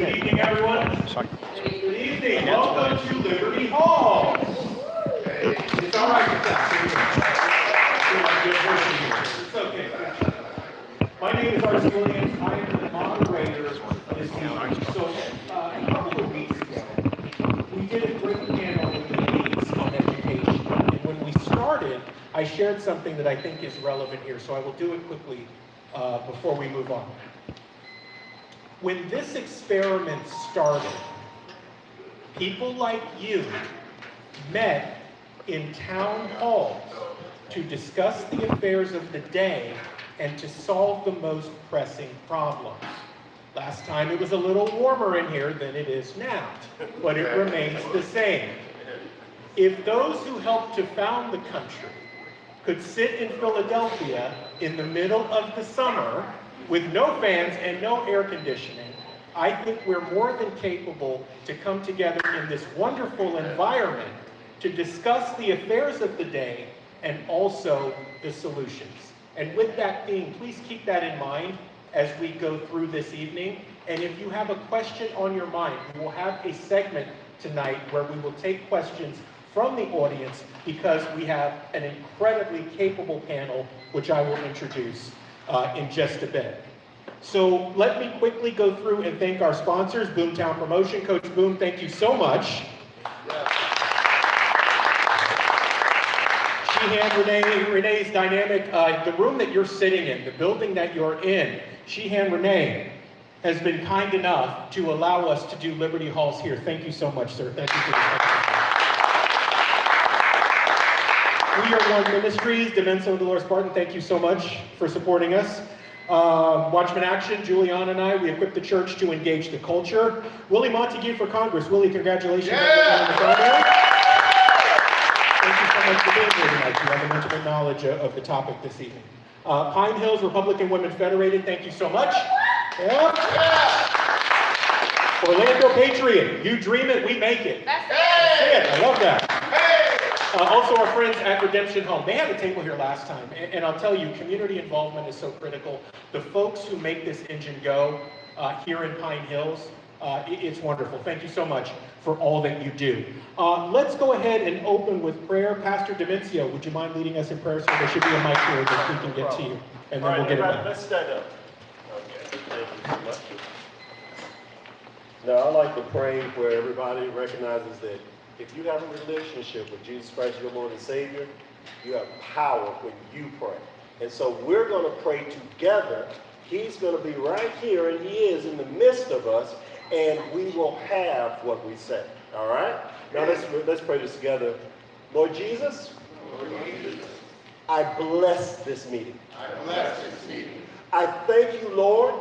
Good evening, everyone. Good evening. Welcome to Liberty Hall. It's all right to clap. It's okay. My name is R.C. Williams. I am the moderator of this evening. So, a couple of weeks ago, we did a great panel with the ladies on education. And when we started, I shared something that I think is relevant here. So I will do it quickly before we move on. When this experiment started, people like you met in town halls to discuss the affairs of the day and to solve the most pressing problems. Last time it was a little warmer in here than it is now, but it remains the same. If those who helped to found the country could sit in Philadelphia in the middle of the summer with no fans and no air conditioning, I think we're more than capable to come together in this wonderful environment to discuss the affairs of the day and also the solutions. And with that theme, please keep that in mind as we go through this evening. And if you have a question on your mind, we will have a segment tonight where we will take questions from the audience because we have an incredibly capable panel, which I will introduce in just a bit. So let me quickly go through and thank our sponsors, Boomtown Promotion. Coach Boom, thank you so much. Sheehan Renee's Dynamic, the room that you're sitting in, the building that you're in, Sheehan Renee has been kind enough to allow us to do Liberty Halls here. Thank you so much, sir. Thank you for this. We Are One Ministries, Dimenso and Dolores Barton, thank you so much for supporting us. Watchman Action, Juliana and I, we equip the church to engage the culture. Willie Montague for Congress. Willie, congratulations. Yeah. Thank you so much for being here tonight. You have an intimate knowledge of the topic this evening. Pine Hills Republican Women Federated, thank you so much. Yeah. Orlando Patriot, you dream it, we make it. That's it. I love that. Also our friends at Redemption Home. They had a table here last time, and I'll tell you, community involvement is so critical. The folks who make this engine go here in Pine Hills, it's wonderful. Thank you so much for all that you do. Let's go ahead and open with prayer. Pastor Dimencio, would you mind leading us in prayer? So there should be a mic here that we can get to you, and then we'll get it done. Let's stand up. Okay, thank you so much. Now, I like to pray where everybody recognizes that if you have a relationship with Jesus Christ, your Lord and Savior, you have power when you pray. And so we're going to pray together. He's going to be right here, and he is in the midst of us, and we will have what we say. All right? Now let's pray this together. Lord Jesus, I bless this meeting. I thank you, Lord,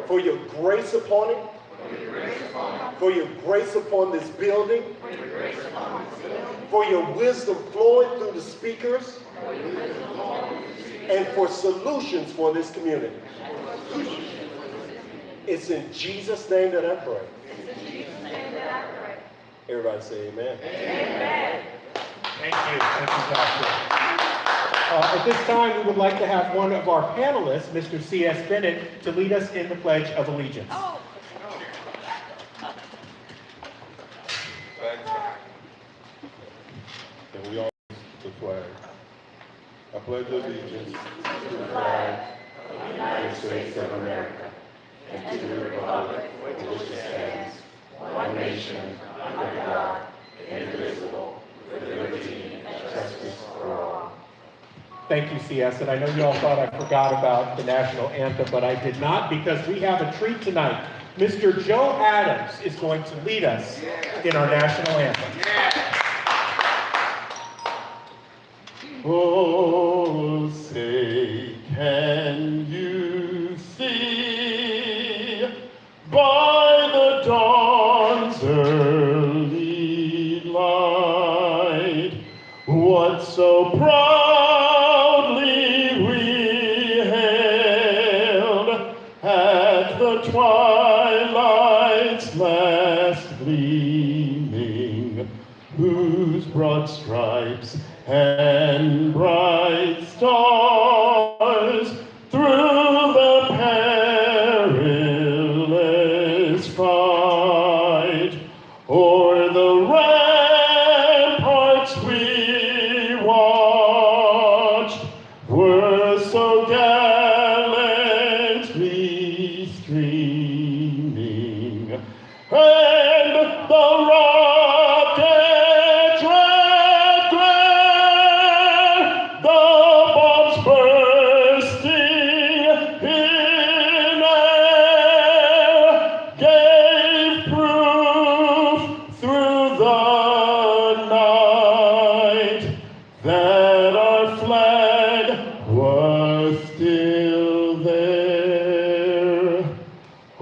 for your grace upon it. For your grace upon this building, for your wisdom flowing through the speakers, and for solutions for this community. It's in Jesus' name that I pray. Everybody say amen. Amen. Thank you. Thank you, Pastor. At this time, we would like to have one of our panelists, Mr. C.S. Bennett, to lead us in the Pledge of Allegiance. And we all use the flag. I pledge allegiance to the flag of the United States of America and to the republic for which it stands, one nation, under God, indivisible, with liberty and justice for all. Thank you, CS. And I know you all thought I forgot about the national anthem, but I did not, because we have a treat tonight. Mr. Joe Adams is going to lead us in our national anthem. Oh, say, can you see by the dawn's early light what so proudly we hailed at the twilight's last gleaming, whose broad stripes and bright stars through the perilous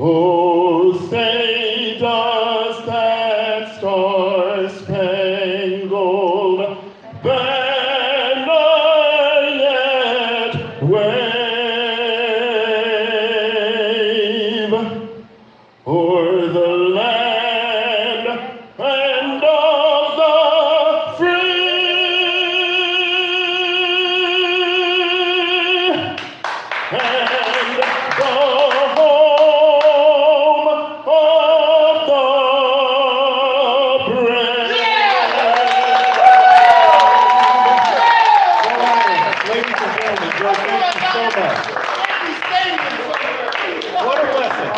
Oh, say does that star-spangled banner yet wave o'er the land and of the free, and the home of the brave. Ladies and gentlemen, Joe, thank you so much. What a blessing.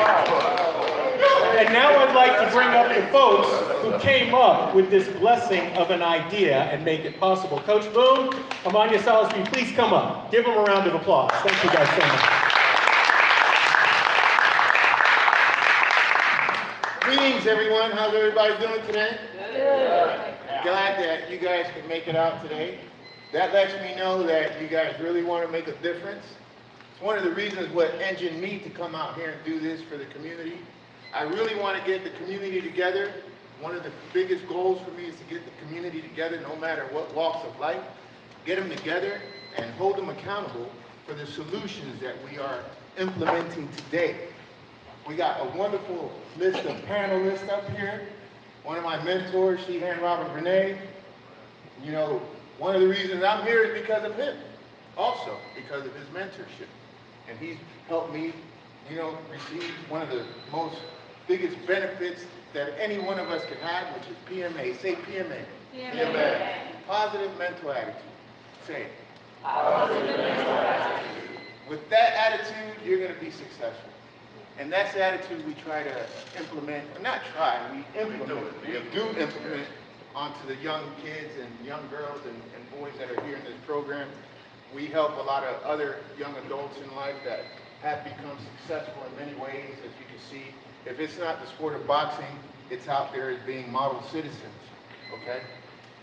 And now I'd like to bring up the folks who came up with this blessing of an idea and make it possible. Coach Boone, Amania Salisbury, please come up. Give them a round of applause. Thank you guys so much. Greetings, everyone. How's everybody doing today? Good. Glad that you guys could make it out today. That lets me know that you guys really want to make a difference. It's one of the reasons what engined me to come out here and do this for the community. I really want to get the community together. One of the biggest goals for me is to get the community together no matter what walks of life. Get them together and hold them accountable for the solutions that we are implementing today. We got a wonderful list of panelists up here. One of my mentors, Sheehan Robert Renee. You know, one of the reasons I'm here is because of him. Also, because of his mentorship. And he's helped me, you know, receive one of the biggest benefits that any one of us can have, which is PMA. Say PMA. PMA. Positive mental attitude. Say it. Positive mental attitude. With that attitude, you're going to be successful. And that's the attitude we try to implement. Not try, we implement. We do implement onto the young kids and young girls and boys that are here in this program. We help a lot of other young adults in life that have become successful in many ways, as you can see. If it's not the sport of boxing, it's out there as being model citizens, okay?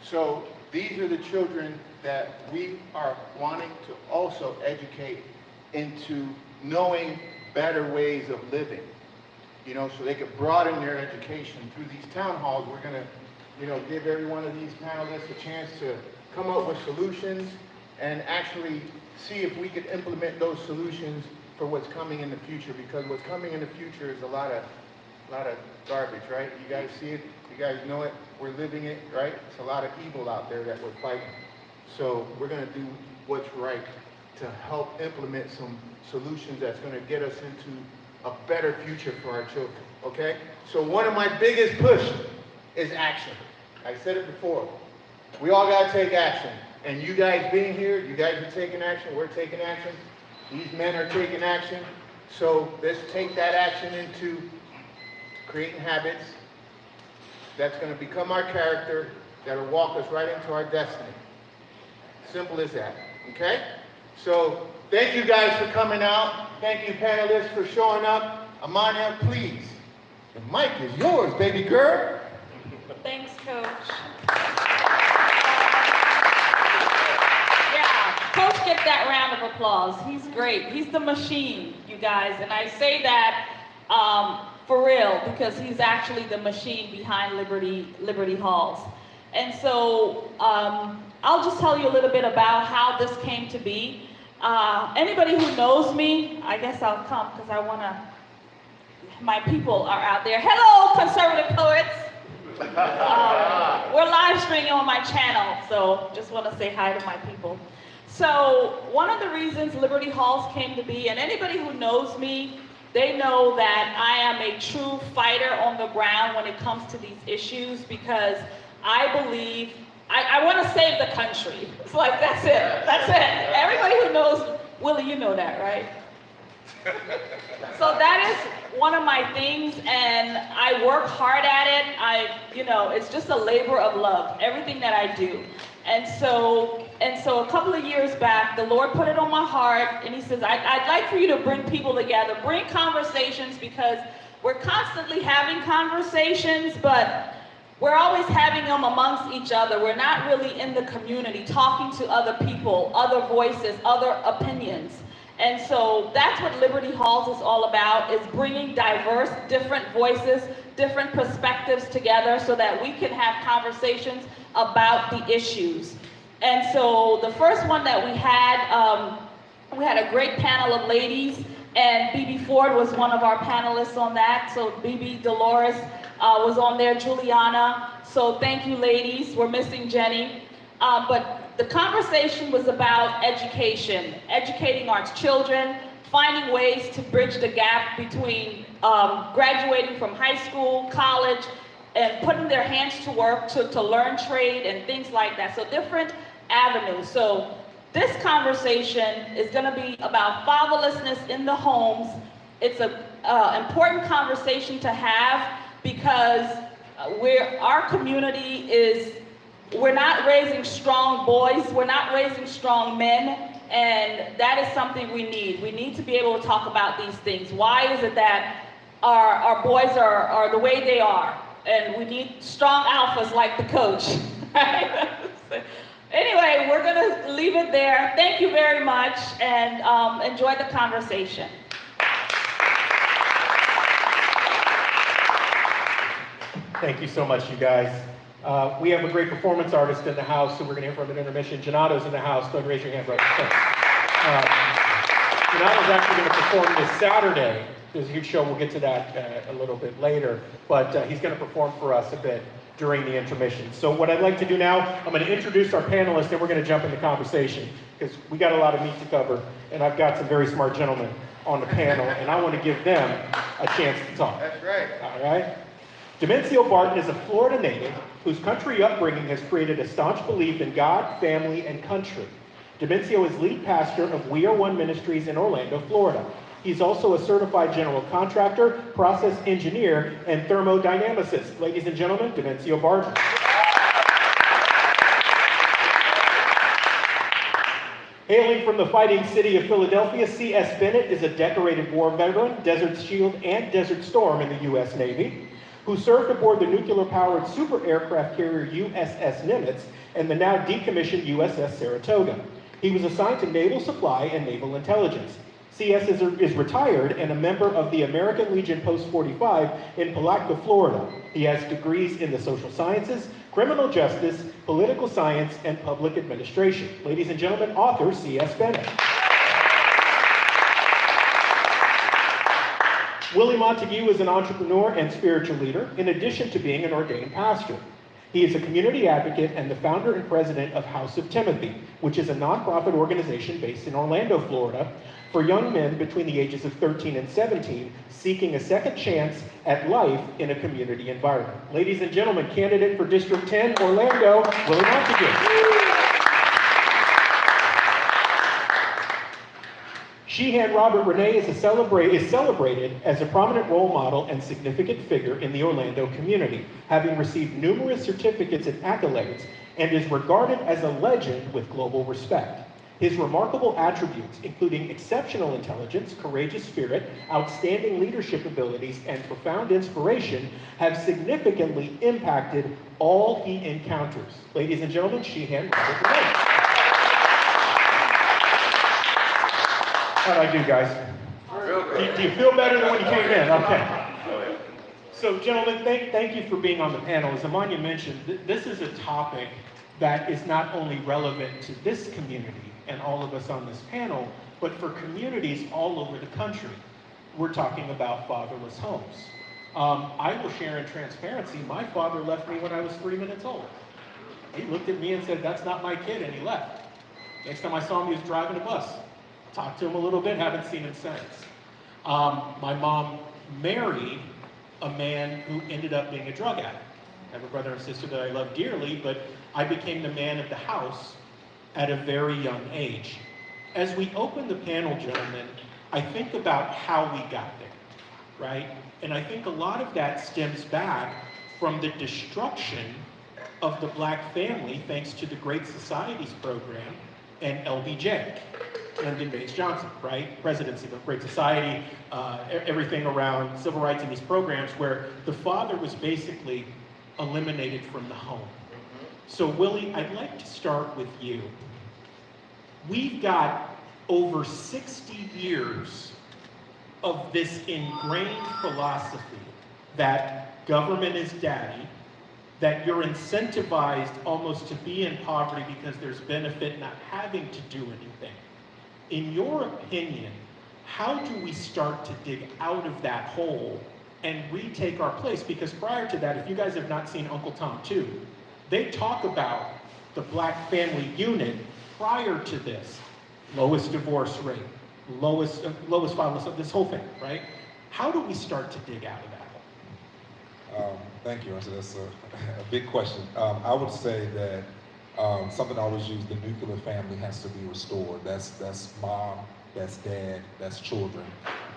So these are the children that we are wanting to also educate into knowing better ways of living, you know, so they could broaden their education. Through these town halls, we're gonna, you know, give every one of these panelists a chance to come up with solutions and actually see if we could implement those solutions for what's coming in the future, because what's coming in the future is a lot of garbage, right? You guys see it, you guys know it, we're living it, right? It's a lot of evil out there that we're fighting. So we're gonna do what's right to help implement some solutions that's gonna get us into a better future for our children, okay? So one of my biggest push is action. I said it before, we all gotta take action. And you guys being here, you guys are taking action, we're taking action. These men are taking action, so let's take that action into creating habits that's going to become our character, that'll walk us right into our destiny. Simple as that, okay? So thank you guys for coming out. Thank you panelists for showing up. Amania, please, the mic is yours, baby girl. Thanks, Coach. Coach, get that round of applause. He's great. He's the machine, you guys. And I say that for real, because he's actually the machine behind Liberty Halls. And so I'll just tell you a little bit about how this came to be. Anybody who knows me, I guess I'll come because I want to, my people are out there. Hello, conservative poets. We're live streaming on my channel, so just want to say hi to my people. So one of the reasons Liberty Halls came to be, and anybody who knows me, they know that I am a true fighter on the ground when it comes to these issues, because I believe, I want to save the country. It's like, that's it, that's it. Everybody who knows, Willie, you know that, right? So that is one of my things, and I work hard at it. You know, it's just a labor of love, everything that I do. And so a couple of years back, the Lord put it on my heart, and he says, I'd like for you to bring people together, bring conversations, because we're constantly having conversations, but we're always having them amongst each other. We're not really in the community, talking to other people, other voices, other opinions. And so that's what Liberty Halls is all about, is bringing diverse, different voices, different perspectives together so that we can have conversations about the issues. And so the first one that we had a great panel of ladies, and Bibi Ford was one of our panelists on that. So Bibi, Dolores was on there, Juliana. So thank you, ladies. We're missing Jenny. But the conversation was about education, educating our children, finding ways to bridge the gap between graduating from high school, college, and putting their hands to work to learn trade and things like that. So different avenues. So this conversation is going to be about fatherlessness in the homes. It's an important conversation to have because our community is, we're not raising strong boys, we're not raising strong men, and that is something we need. We need to be able to talk about these things. Why is it that our boys are the way they are? And we need strong alphas like the coach, right? Anyway, we're gonna leave it there. Thank you very much, and enjoy the conversation. Thank you so much, you guys. We have a great performance artist in the house who we're going to hear from at intermission. Janato's in the house. Go ahead and raise your hand, brother. Janato's actually going to perform this Saturday. There's a huge show. We'll get to that a little bit later. But he's going to perform for us a bit during the intermission. So what I'd like to do now, I'm going to introduce our panelists, and we're going to jump into conversation because we got a lot of meat to cover, and I've got some very smart gentlemen on the panel, and I want to give them a chance to talk. That's right. All right? Dimencio Barton is a Florida native whose country upbringing has created a staunch belief in God, family, and country. Dimencio is lead pastor of We Are One Ministries in Orlando, Florida. He's also a certified general contractor, process engineer, and thermodynamicist. Ladies and gentlemen, Dimencio Barton. Hailing from the fighting city of Philadelphia, C.S. Bennett is a decorated war veteran, Desert Shield, and Desert Storm in the U.S. Navy, who served aboard the nuclear-powered super aircraft carrier USS Nimitz and the now decommissioned USS Saratoga. He was assigned to Naval Supply and Naval Intelligence. CS is retired and a member of the American Legion Post 45 in Palatka, Florida. He has degrees in the social sciences, criminal justice, political science, and public administration. Ladies and gentlemen, author C.S. Bennett. Willie Montague is an entrepreneur and spiritual leader, in addition to being an ordained pastor. He is a community advocate and the founder and president of House of Timothy, which is a nonprofit organization based in Orlando, Florida, for young men between the ages of 13 and 17 seeking a second chance at life in a community environment. Ladies and gentlemen, candidate for District 10, Orlando, Willie Montague. Sheehan Robert Renee is celebrated as a prominent role model and significant figure in the Orlando community, having received numerous certificates and accolades, and is regarded as a legend with global respect. His remarkable attributes, including exceptional intelligence, courageous spirit, outstanding leadership abilities, and profound inspiration, have significantly impacted all he encounters. Ladies and gentlemen, Sheehan Robert Renee. How'd I do, guys? Do you feel better than when you came in? Okay. So, gentlemen, thank you for being on the panel. As Amania mentioned, this is a topic that is not only relevant to this community and all of us on this panel, but for communities all over the country. We're talking about fatherless homes. I will share in transparency, my father left me when I was 3 minutes old. He looked at me and said, "That's not my kid," and he left. Next time I saw him, he was driving a bus. Talked to him a little bit, haven't seen him since. My mom married a man who ended up being a drug addict. I have a brother and sister that I love dearly, but I became the man of the house at a very young age. As we open the panel, gentlemen, I think about how we got there, right? And I think a lot of that stems back from the destruction of the black family thanks to the Great Societies program and LBJ. Lyndon Baines Johnson, right? Presidency of Great Society, everything around civil rights and these programs where the father was basically eliminated from the home. So Willie, I'd like to start with you. We've got over 60 years of this ingrained philosophy that government is daddy, that you're incentivized almost to be in poverty because there's benefit not having to do anything. In your opinion, how do we start to dig out of that hole and retake our place? Because prior to that, if you guys have not seen Uncle Tom 2, they talk about the black family unit prior to this. Lowest divorce rate, lowest violence, this whole thing, right? How do we start to dig out of that hole? Thank you, Archie. That's a big question. I would say that something I always use, the nuclear family has to be restored. That's mom, that's dad, that's children.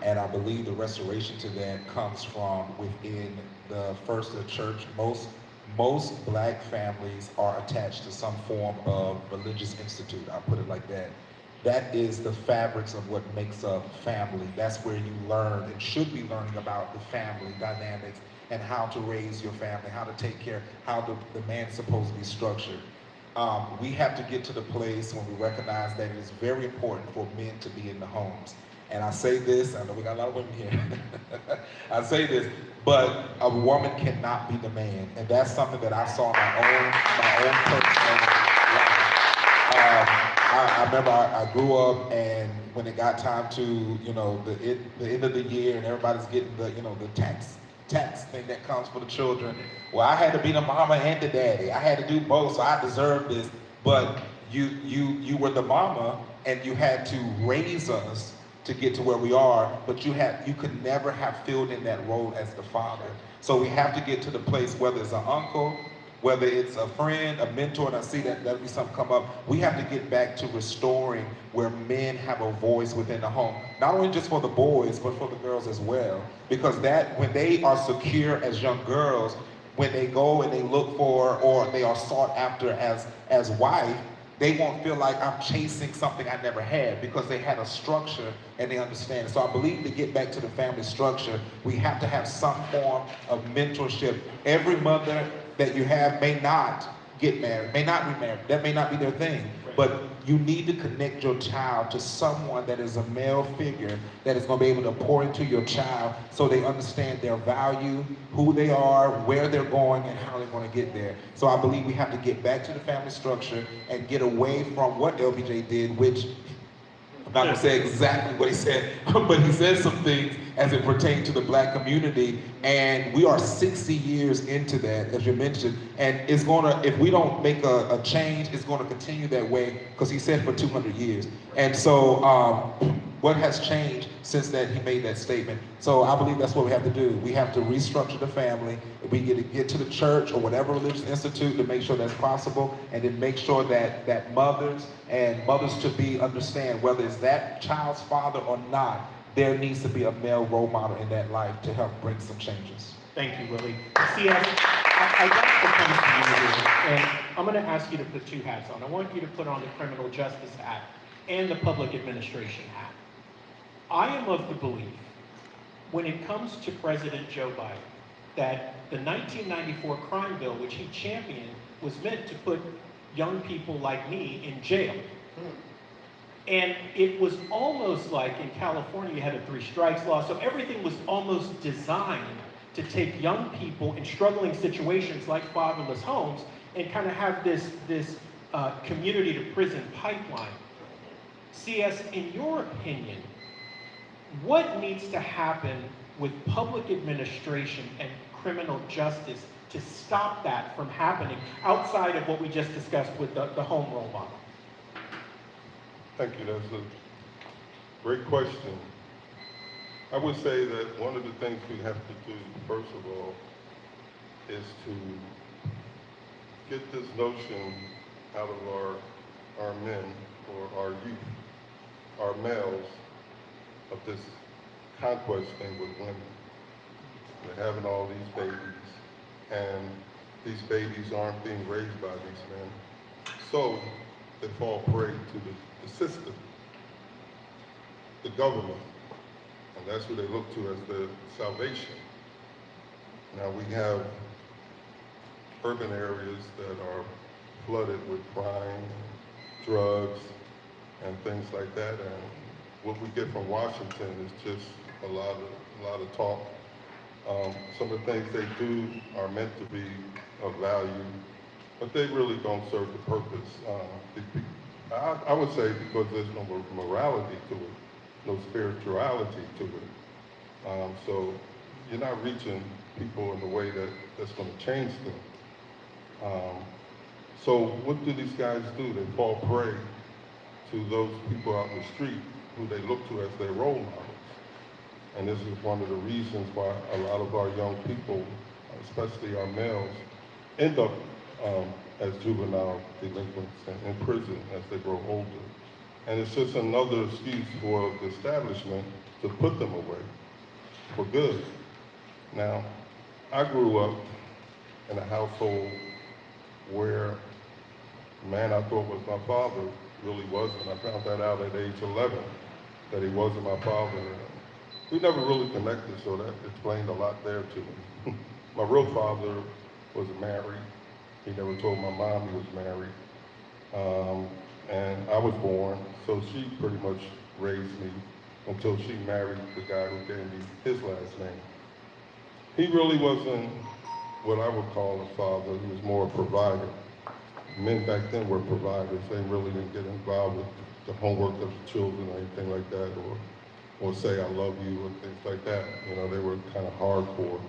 And I believe the restoration to that comes from within the first of the church. Most black families are attached to some form of religious institute. I'll put it like that. That is the fabrics of what makes up family. That's where you learn and should be learning about the family dynamics and how to raise your family, how to take care, how the man's supposed to be structured. We have to get to the place when we recognize that it is very important for men to be in the homes. And I say this, I know we got a lot of women here. I say this, but a woman cannot be the man. And that's something that I saw in my own personal life. I remember I grew up, and when it got time to, the end of the year and everybody's getting the tax thing that comes for the children. Well, I had to be the mama and the daddy. I had to do both, so I deserved this. But you were the mama, and you had to raise us to get to where we are, but you could never have filled in that role as the father. So we have to get to the place, whether it's an uncle, whether it's a friend, a mentor, and I see that'll be something come up. We have to get back to restoring where men have a voice within the home. Not only just for the boys, but for the girls as well. Because that, when they are secure as young girls, when they go and they look for, or they are sought after as wife, they won't feel like I'm chasing something I never had, because they had a structure and they understand. So I believe to get back to the family structure, we have to have some form of mentorship. Every mother that you have may not get married, may not remarry. That may not be their thing. But you need to connect your child to someone that is a male figure that is going to be able to pour into your child so they understand their value, who they are, where they're going, and how they're going to get there. So I believe we have to get back to the family structure and get away from what LBJ did, which I'm not going to say exactly what he said, but he said some things as it pertained to the black community, and we are 60 years into that, as you mentioned, and it's going to, if we don't make a change, it's going to continue that way, because he said for 200 years. And so what has changed since that he made that statement? So I believe that's what we have to do. We have to restructure the family. We get to the church or whatever religious institute to make sure that's possible, and then make sure that mothers and mothers-to-be understand, whether it's that child's father or not, there needs to be a male role model in that life to help bring some changes. Thank you, Willie. See, I got to come to you here, and I'm going to ask you to put two hats on. I want you to put on the criminal justice hat and the public administration hat. I am of the belief, when it comes to President Joe Biden, that the 1994 crime bill, which he championed, was meant to put young people like me in jail. And it was almost like in California, you had a 3 strikes law, so everything was almost designed to take young people in struggling situations like fatherless homes and kind of have this community to prison pipeline. CS, in your opinion, what needs to happen with public administration and criminal justice to stop that from happening outside of what we just discussed with the home role model? Thank you. That's a great question. I would say that one of the things we have to do, first of all, is to get this notion out of our men or our youth, our males, of this conquest thing with women. They're having all these babies, and these babies aren't being raised by these men. So they fall prey to the system, the government, and that's who they look to as the salvation. Now we have urban areas that are flooded with crime, drugs, and things like that. And what we get from Washington is just a lot of talk. Some of the things they do are meant to be of value, but they really don't serve the purpose. I would say because there's no morality to it, no spirituality to it. So you're not reaching people in a way that's going to change them. So what do these guys do? They fall prey to those people out in the street who they look to as their role models. And this is one of the reasons why a lot of our young people, especially our males, end up as juvenile delinquents and in prison as they grow older. And it's just another excuse for the establishment to put them away for good. Now, I grew up in a household where the man I thought was my father really wasn't. I found that out at age 11, that he wasn't my father. We never really connected, so that explained a lot there to me. My real father was married. He never told my mom he was married. And I was born, so she pretty much raised me until she married the guy who gave me his last name. He really wasn't what I would call a father. He was more a provider. Men back then were providers. They really didn't get involved with the homework of the children or anything like that, or say I love you or things like that. You know, they were kind of hardcore.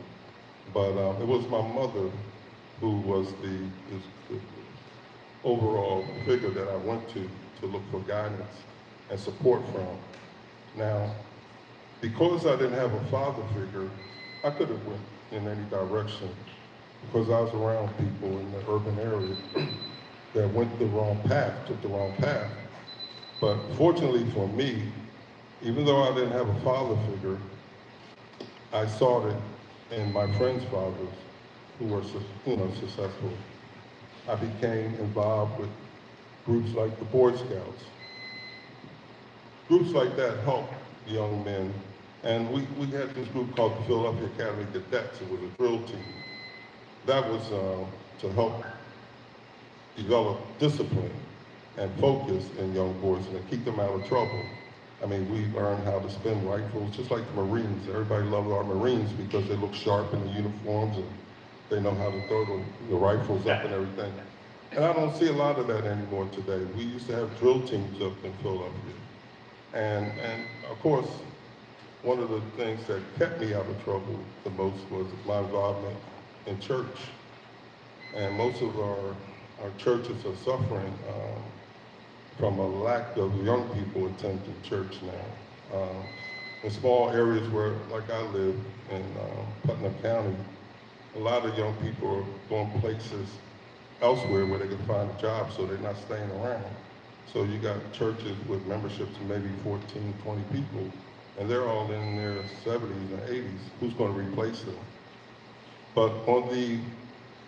But it was my mother who was the overall figure that I went to look for guidance and support from. Now, because I didn't have a father figure, I could have went in any direction because I was around people in the urban area that went the wrong path, took the wrong path. But fortunately for me, even though I didn't have a father figure, I saw it in my friends' fathers who were, successful. I became involved with groups like the Boy Scouts. Groups like that help young men. And we had this group called the Philadelphia Academy Cadets. It was a drill team. That was to help develop discipline and focus in young boys and to keep them out of trouble. I mean, we learned how to spin rifles, just like the Marines. Everybody loved our Marines because they look sharp in the uniforms and they know how to throw the rifles up and everything. And I don't see a lot of that anymore today. We used to have drill teams up in Philadelphia. And of course, one of the things that kept me out of trouble the most was my involvement in church. And most of our churches are suffering from a lack of young people attending church now. In small areas where, like I live in Putnam County, a lot of young people are going places elsewhere where they can find a job, so they're not staying around. So you got churches with memberships of maybe 14, 20 people, and they're all in their 70s and 80s. Who's going to replace them? But on the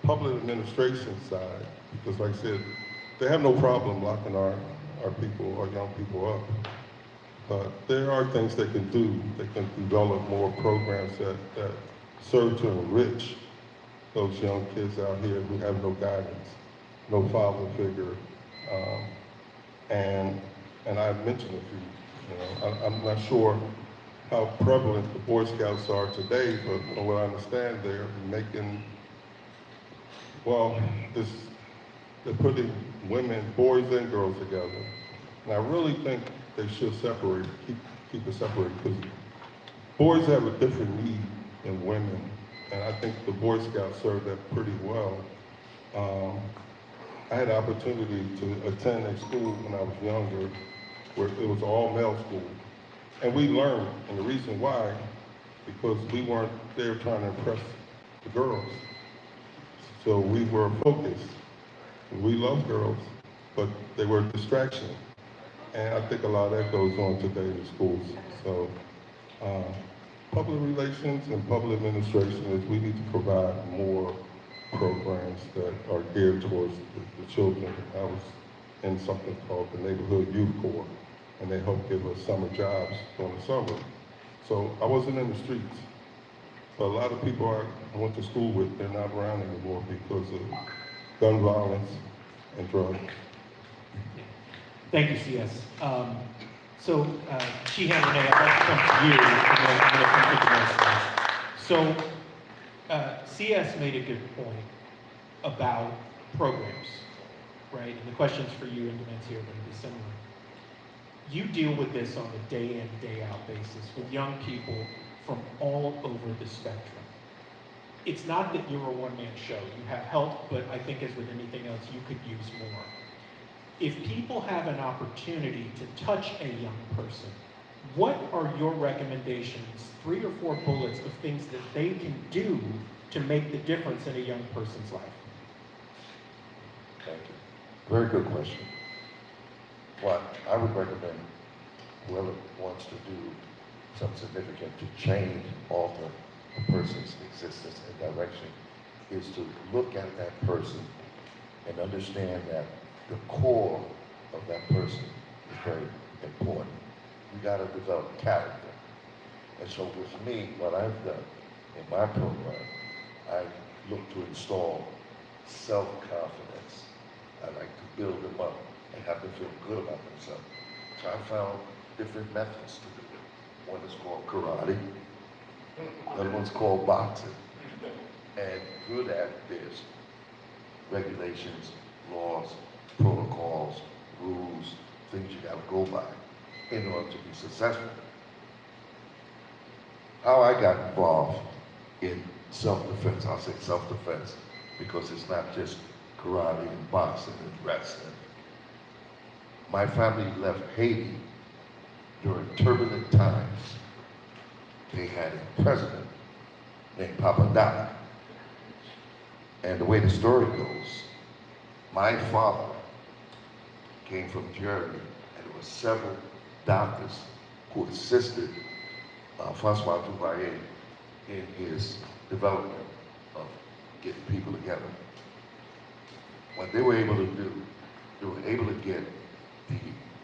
public administration side, because like I said, they have no problem locking our people, our young people up. But there are things they can do. They can develop more programs that serve to enrich those young kids out here who have no guidance, no father figure. And I mentioned a few, I'm not sure how prevalent the Boy Scouts are today, but from what I understand, they're making, they're putting women, boys and girls together. And I really think they should separate, keep it separated, because boys have a different need than women. And I think the Boy Scouts serve that pretty well. I had the opportunity to attend a school when I was younger where it was all male school. And we learned, and the reason why, because we weren't there trying to impress the girls. So we were focused. We love girls, but they were a distraction. And I think a lot of that goes on today in the schools. So public relations and public administration is we need to provide more programs that are geared towards the children. I was in something called the Neighborhood Youth Corps, and they help give us summer jobs during the summer. So I wasn't in the streets. But a lot of people I went to school with, they're not around anymore because of gun violence and drugs. Thank you, CS. Sheehan Renee, I'd like to come to you, and then I'm going to come to the next one. CS made a good point about programs, right? And the questions for you and Dementia are going to be similar. You deal with this on a day in, day out basis with young people from all over the spectrum. It's not that you're a one-man show. You have help, but I think as with anything else, you could use more. If people have an opportunity to touch a young person, what are your recommendations, 3 or 4 bullets of things that they can do to make the difference in a young person's life? Thank you. Very good question. What I would recommend whoever wants to do something significant to change, alter a person's existence and direction is to look at that person and understand that the core of that person is very important. You got to develop character. And so with me, what I've done in my program, I look to install self-confidence. I like to build them up and have them feel good about themselves. So I found different methods to do it. One is called karate, the other one's called boxing. And through that, there's regulations, laws, protocols, rules, things you gotta go by in order to be successful. How I got involved in self-defense, I'll say self-defense, because it's not just karate and boxing and wrestling. My family left Haiti during turbulent times. They had a president named Papa Doc. And the way the story goes, my father came from Germany, and there were several doctors who assisted Francois Duvalier in his development of getting people together. What they were able to do, they were able to get the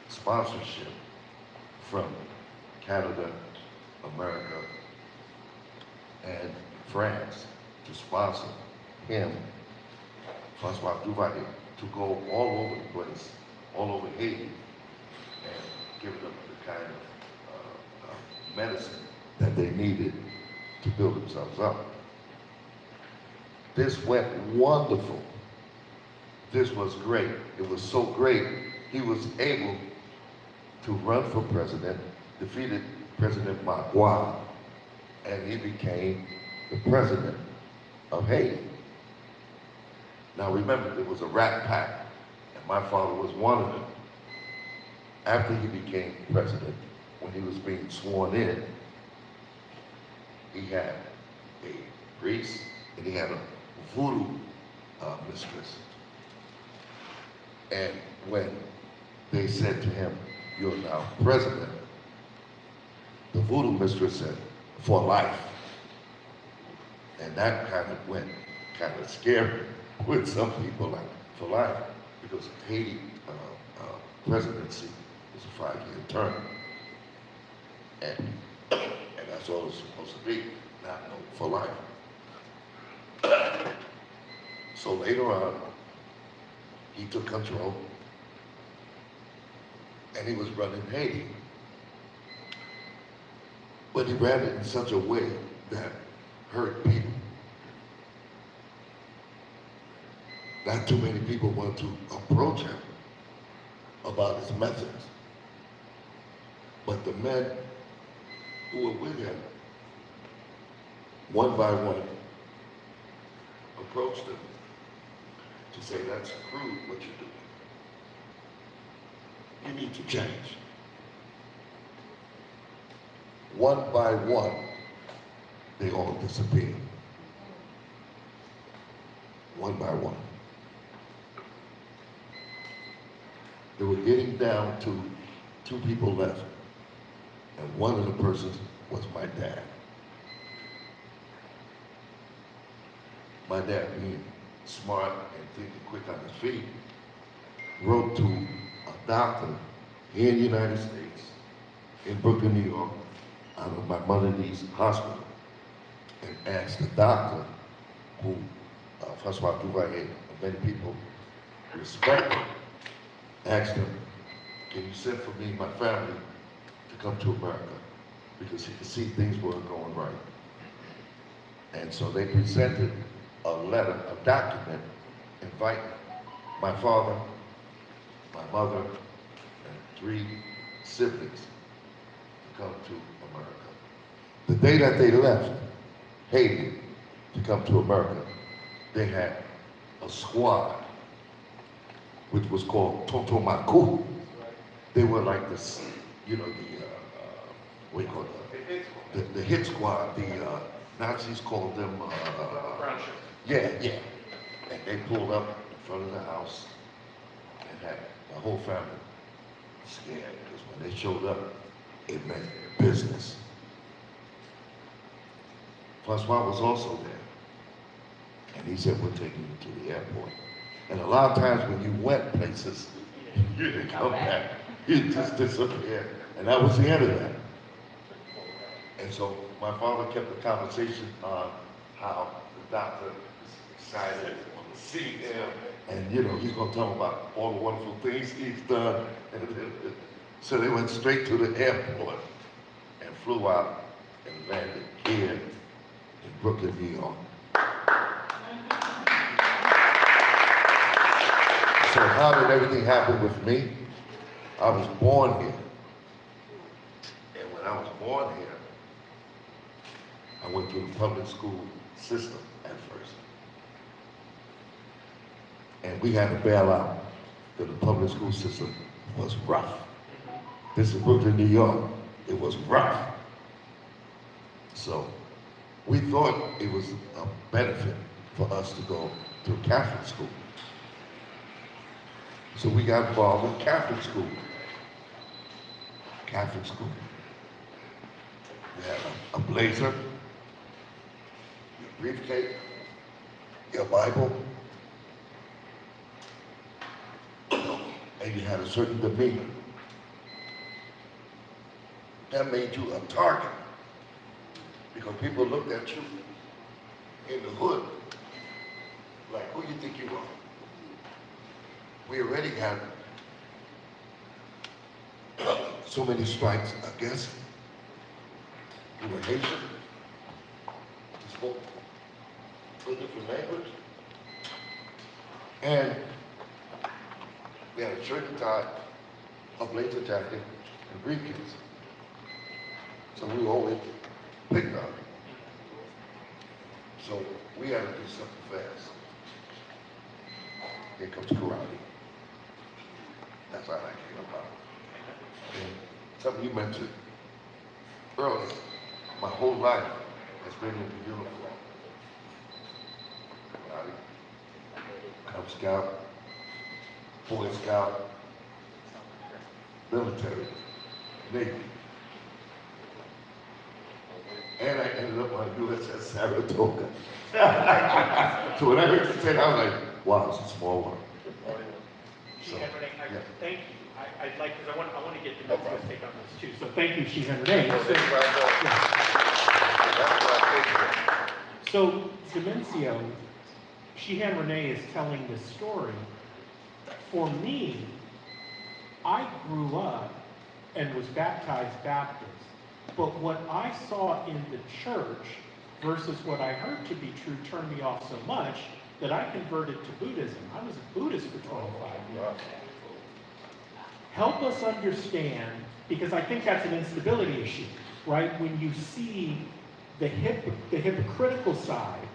sponsorship from Canada, America, and France to sponsor him, Francois Duvalier, to go all over the place, all over Haiti, and give them the kind of medicine that they needed to build themselves up. This went wonderful. This was great. It was so great, he was able to run for president, defeated President Magua, and he became the president of Haiti. Now remember, there was a rat pack, and my father was one of them. After he became president, when he was being sworn in, he had a priest and he had a voodoo mistress. And when they said to him, "You're now president," the voodoo mistress said, "For life." And that kind of went kind of scary with some people, like, for life, because Haiti presidency is a 5-year term. And that's all it's supposed to be, not no for life. So later on, he took control, and he was running Haiti. But he ran it in such a way that hurt people. Not too many people wanted to approach him about his methods. But the men who were with him, one by one, approached him to say, "That's crude what you're doing. You need to change." One by one, they all disappeared. One by one. They were getting down to 2 people left, and one of the persons was my dad. My dad, being smart and thinking quick on his feet, wrote to a doctor here in the United States, in Brooklyn, New York, out of my Maimonides Hospital, and asked the doctor, who Francois Duvalier and many people respected, asked him, and he sent for me and my family to come to America because he could see things weren't going right. And so they presented a letter, a document, inviting my father, my mother, and 3 siblings to come to America. The day that they left Haiti to come to America, they had a squad, which was called Totomaku. They were like this, you know, what do you call it? The hit squad. The Nazis called them, yeah. And they pulled up in front of the house and had the whole family scared because when they showed up, it meant business. Francois was also there. And he said, we're taking you to the airport. And a lot of times when you went places, you didn't come back. You just disappeared. And that was the end of that. And so my father kept the conversation on how the doctor is excited to see him. And you know, he's gonna tell him about all the wonderful things he's done. So they went straight to the airport and flew out and landed here in Brooklyn, New York. So how did everything happen with me? I was born here. And when I was born here, I went through the public school system at first. And we had to bail out that the public school system was rough. This is Brooklyn, New York. It was rough. So we thought it was a benefit for us to go to a Catholic school. So we got involved in Catholic school. Catholic school. You had a blazer, your briefcase, your Bible, and you had a certain demeanor. That made you a target because people looked at you in the hood like, who you think you are? We already had so many strikes against it. We were Haitian, we spoke a different language, and we had a shirt and tie, a blazer jacket, and briefcase. So we were always picked on. So we had to do something fast. Here comes karate. That's how that came about. And something you mentioned earlier, my whole life has been in the uniform. Karate, Cub Scout, Boy Scout, military, Navy. And I ended up on USS Saratoga. So when I heard you say that, I was like, wow, it's a small world. So, Renee, yeah. thank you. I'd like, because I want to get the next take on this too. So thank you, Sheehan Renee. So Demencio, Sheehan Renee is telling this story. For me, I grew up and was baptized Baptist. But what I saw in the church versus what I heard to be true turned me off so much that I converted to Buddhism. I was a Buddhist for 25 years. Help us understand, because I think that's an instability issue, right? When you see the hypocritical side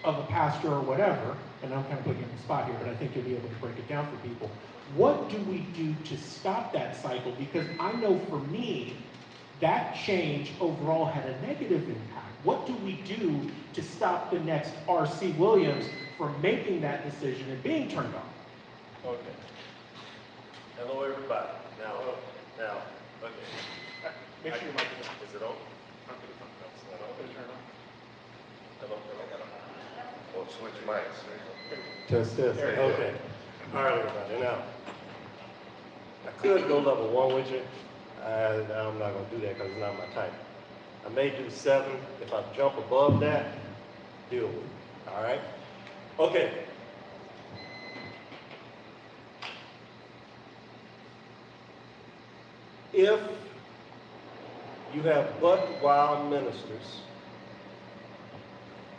of a pastor or whatever, and I'm kind of putting you on the spot here, but I think you'll be able to break it down for people. What do we do to stop that cycle? Because I know for me, that change overall had a negative impact. What do we do to stop the next R.C. Williams from making that decision and being turned on? Okay. Hello, everybody. Now, okay. Make sure your mic is on. Is it on? It's not on. Hello. Oh, switch mics. Test. Okay. All right, everybody. Now, I could go level 1 with you. I'm not going to do that because it's not my type. I may do 7. If I jump above that, deal with it. All right? Okay. If you have but wild ministers,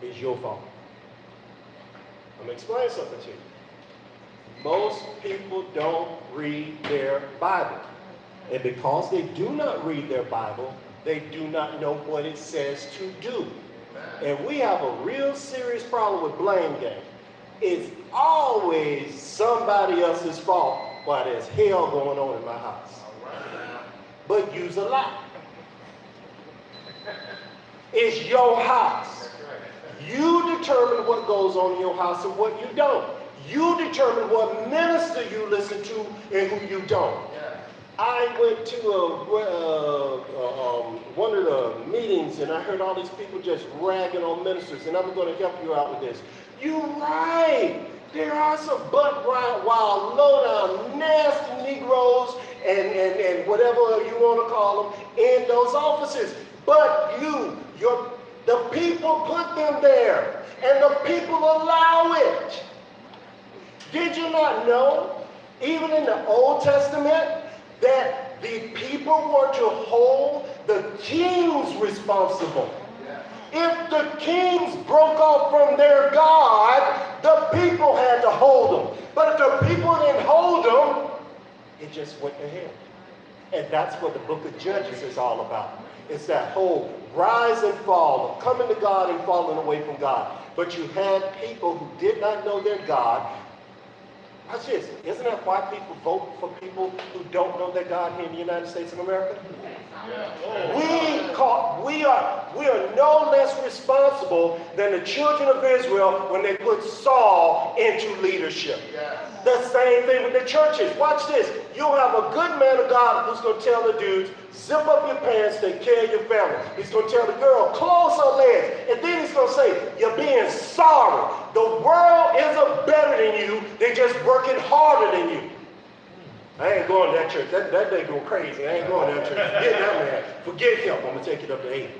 it's your fault. I'm going to explain something to you. Most people don't read their Bible. And because they do not read their Bible, they do not know what it says to do. And we have a real serious problem with blame game. It's always somebody else's fault while there's hell going on in my house. But use a lie. It's your house. You determine what goes on in your house and what you don't. You determine what minister you listen to and who you don't. I went to one of the meetings and I heard all these people just ragging on ministers, and I'm going to help you out with this. You're right. There are some butt wild, low-down, nasty Negroes and whatever you want to call them in those offices. But the people put them there, and the people allow it. Did you not know, even in the Old Testament, that the people were to hold the kings responsible? If the kings broke off from their God, the people had to hold them. But if the people didn't hold them, it just went to hell. And that's what the book of Judges is all about. It's that whole rise and fall of coming to God and falling away from God. But you had people who did not know their God. Watch this. Isn't that why people vote for people who don't know their God here in the United States of America? We are no less responsible than the children of Israel when they put Saul into leadership. The same thing with the churches. Watch this. You'll have a good man of God who's going to tell the dudes, zip up your pants, take care of your family. He's going to tell the girl, close her legs. And then he's going to say, you're being sorry. The world isn't better than you. They're just working harder than you. I ain't going to that church. That day go crazy. I ain't going to that church. Forget that man. Forget him. I'm going to take it up to 8.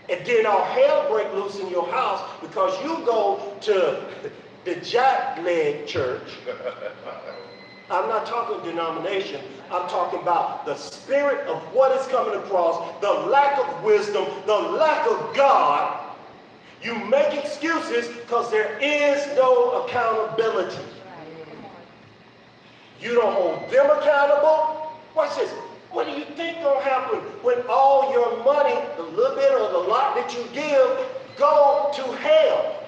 And then all hell break loose in your house because you go to the jackleg church. I'm not talking denomination. I'm talking about the spirit of what is coming across, the lack of wisdom, the lack of God. You make excuses because there is no accountability. You don't hold them accountable. Watch this. What do you think gonna happen when all your money, the little bit or the lot that you give, go to hell?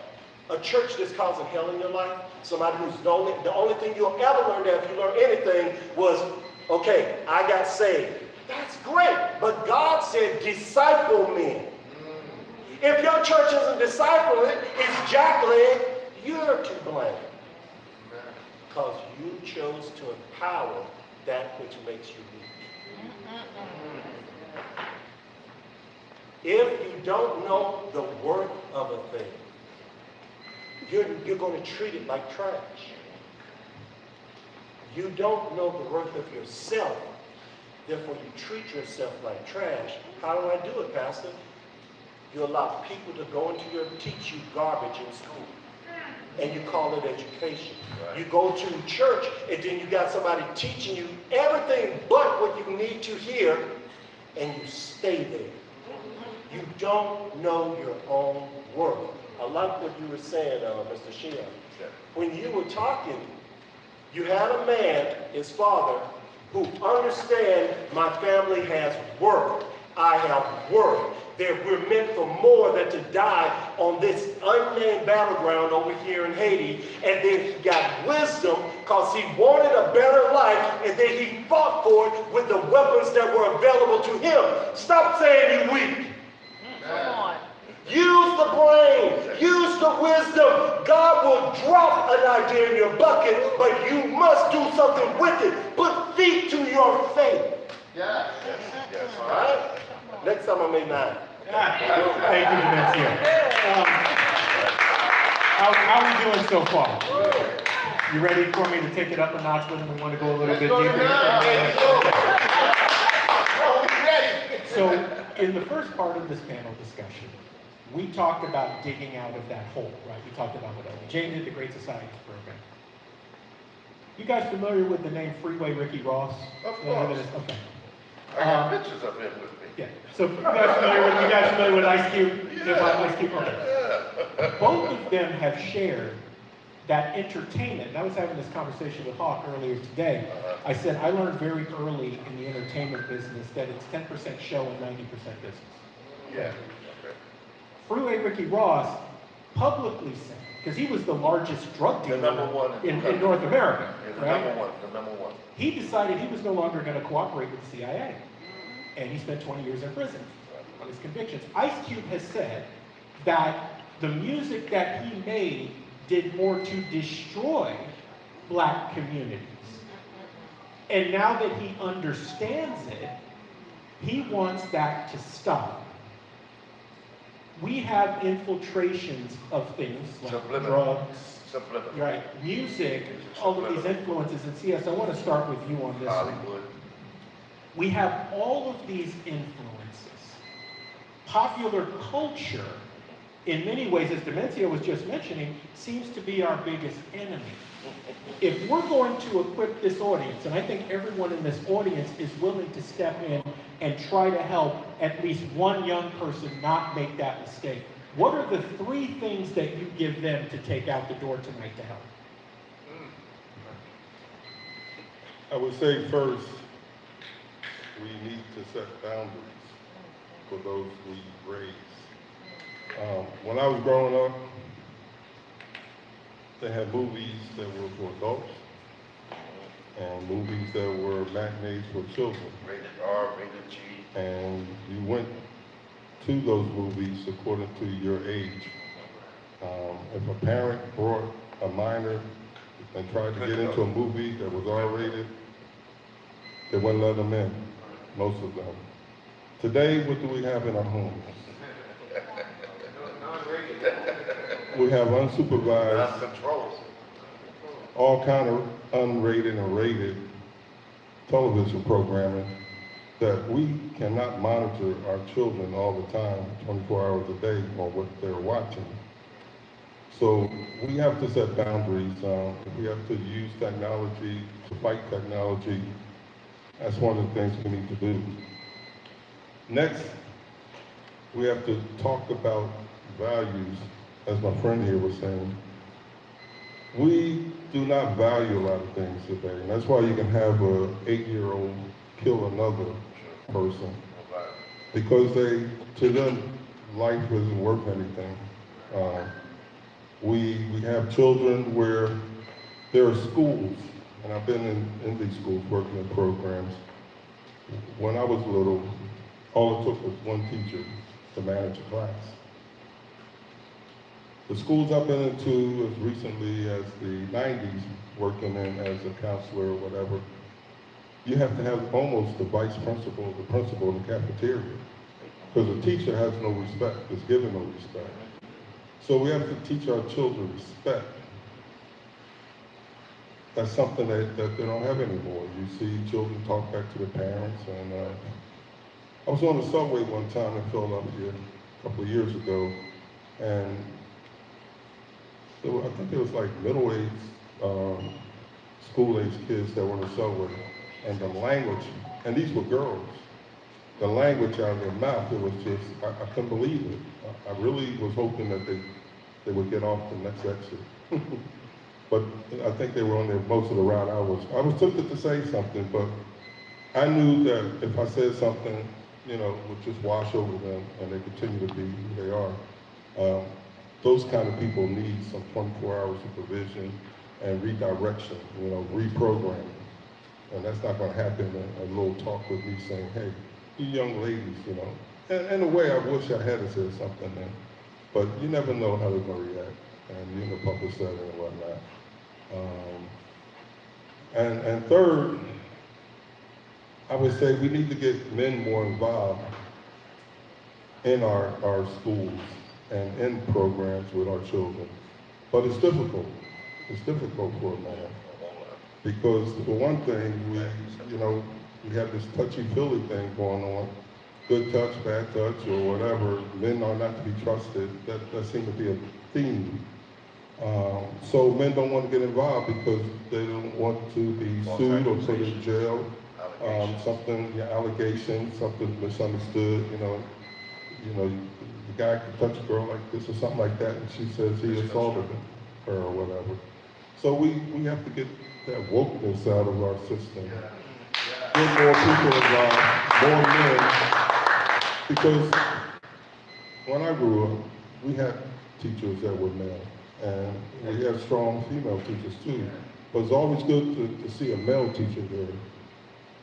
A church that's causing hell in your life? Somebody who's the only thing you'll ever learn there, if you learn anything, was, okay, I got saved. That's great, but God said disciple men. If your church isn't discipling, it's jackleg, you're to blame. Because you chose to empower that which makes you weak. If you don't know the worth of a thing, you're going to treat it like trash. You don't know the worth of yourself, therefore you treat yourself like trash. How do I do it, Pastor? You allow people to go into teach you garbage in school. And you call it education. Right. You go to church and then you got somebody teaching you everything but what you need to hear, and you stay there. You don't know your own worth. I like what you were saying, Mr. Sheehan. When you were talking, you had a man, his father, who understands my family has worth. I have worth. We're meant for more than to die on this unnamed battleground over here in Haiti. And then he got wisdom because he wanted a better life, and then he fought for it with the weapons that were available to him. Stop saying you're weak. Come on. Use the brain. Use the wisdom. God will drop an idea in your bucket, but you must do something with it. Put feet to your faith. Yes. All right? Next time I make 9. Thank you, Dementia. How are we doing so far? You ready for me to take it up a notch when we want to go a little bit deeper? So, in the first part of this panel discussion, we talked about digging out of that hole, right? We talked about what LBJ did, the Great Societies program. You guys familiar with the name Freeway Ricky Ross? Of course. Okay. I got pictures of him with me. Yeah. So you guys familiar with Ice Cube? Yeah. Ice Cube. Okay. Both of them have shared that entertainment. And I was having this conversation with Hawk earlier today. I said I learned very early in the entertainment business that it's 10% show and 90% business. Yeah. Okay. Freeway Ricky Ross publicly said, because he was the largest drug dealer The number one in North America, Yeah, right? the number one. He decided he was no longer going to cooperate with the CIA. And he spent 20 years in prison on his convictions. Ice Cube has said that the music that he made did more to destroy black communities. And now that he understands it, he wants that to stop. We have infiltrations of things like drugs, right, music, all of these influences. And CS, I want to start with you on this Hollywood. one. We have all of these influences. Popular culture, in many ways, as Dementia was just mentioning, seems to be our biggest enemy. If we're going to equip this audience, and I think everyone in this audience is willing to step in and try to help at least one young person not make that mistake, what are the 3 things that you give them to take out the door tonight to help? I would say first, we need to set boundaries for those we raise. When I was growing up, they had movies that were for adults and movies that were matinees for children. Rated R, rated G. And you went to those movies according to your age. If a parent brought a minor and tried to get into a movie that was R-rated, they wouldn't let them in, most of them. Today, what do we have in our homes? We have unsupervised, all kind of unrated and rated television programming that we cannot monitor our children all the time, 24 hours a day, on what they're watching. So we have to set boundaries. We have to use technology to fight technology. That's one of the things we need to do. Next, we have to talk about values, as my friend here was saying. We do not value a lot of things today, and that's why you can have an 8-year-old kill another person, because to them, life isn't worth anything. We have children where there are schools, and I've been in these schools working in programs. When I was little, all it took was one teacher to manage a class. The schools I've been into as recently as the 90s, working in as a counselor or whatever, you have to have almost the vice principal, the principal in the cafeteria, because the teacher has no respect, is given no respect. So we have to teach our children respect. That's something that they don't have anymore. You see children talk back to their parents, and I was on the subway one time in Philadelphia a couple of years ago, and I think it was like middle-aged, school-aged kids that were in the subway, and the language, and these were girls, the language out of their mouth, it was just, I couldn't believe it. I really was hoping that they would get off the next exit. But I think they were on there most of the route. I was tempted to say something, but I knew that if I said something, it would just wash over them, and they continue to be who they are. Those kind of people need some 24-hour supervision and redirection, reprogramming. And that's not going to happen in a little talk with me saying, hey, you young ladies, And in a way, I wish I had said something then. But you never know how they're going to react, and you're in the public setting and whatnot. And third, I would say we need to get men more involved in our schools and in programs with our children. But it's difficult. It's difficult for a man. Because for one thing, we have this touchy-feely thing going on. Good touch, bad touch, or whatever. Men are not to be trusted. That seems to be a theme So men don't want to get involved because they don't want to be sued or put in jail. Allegations, something misunderstood, the guy could touch a girl like this or something like that, and she says he assaulted her or whatever. So we have to get that wokeness out of our system. Get more people involved, more men, because when I grew up, we had teachers that were male, and we had strong female teachers too. But it's always good to see a male teacher there.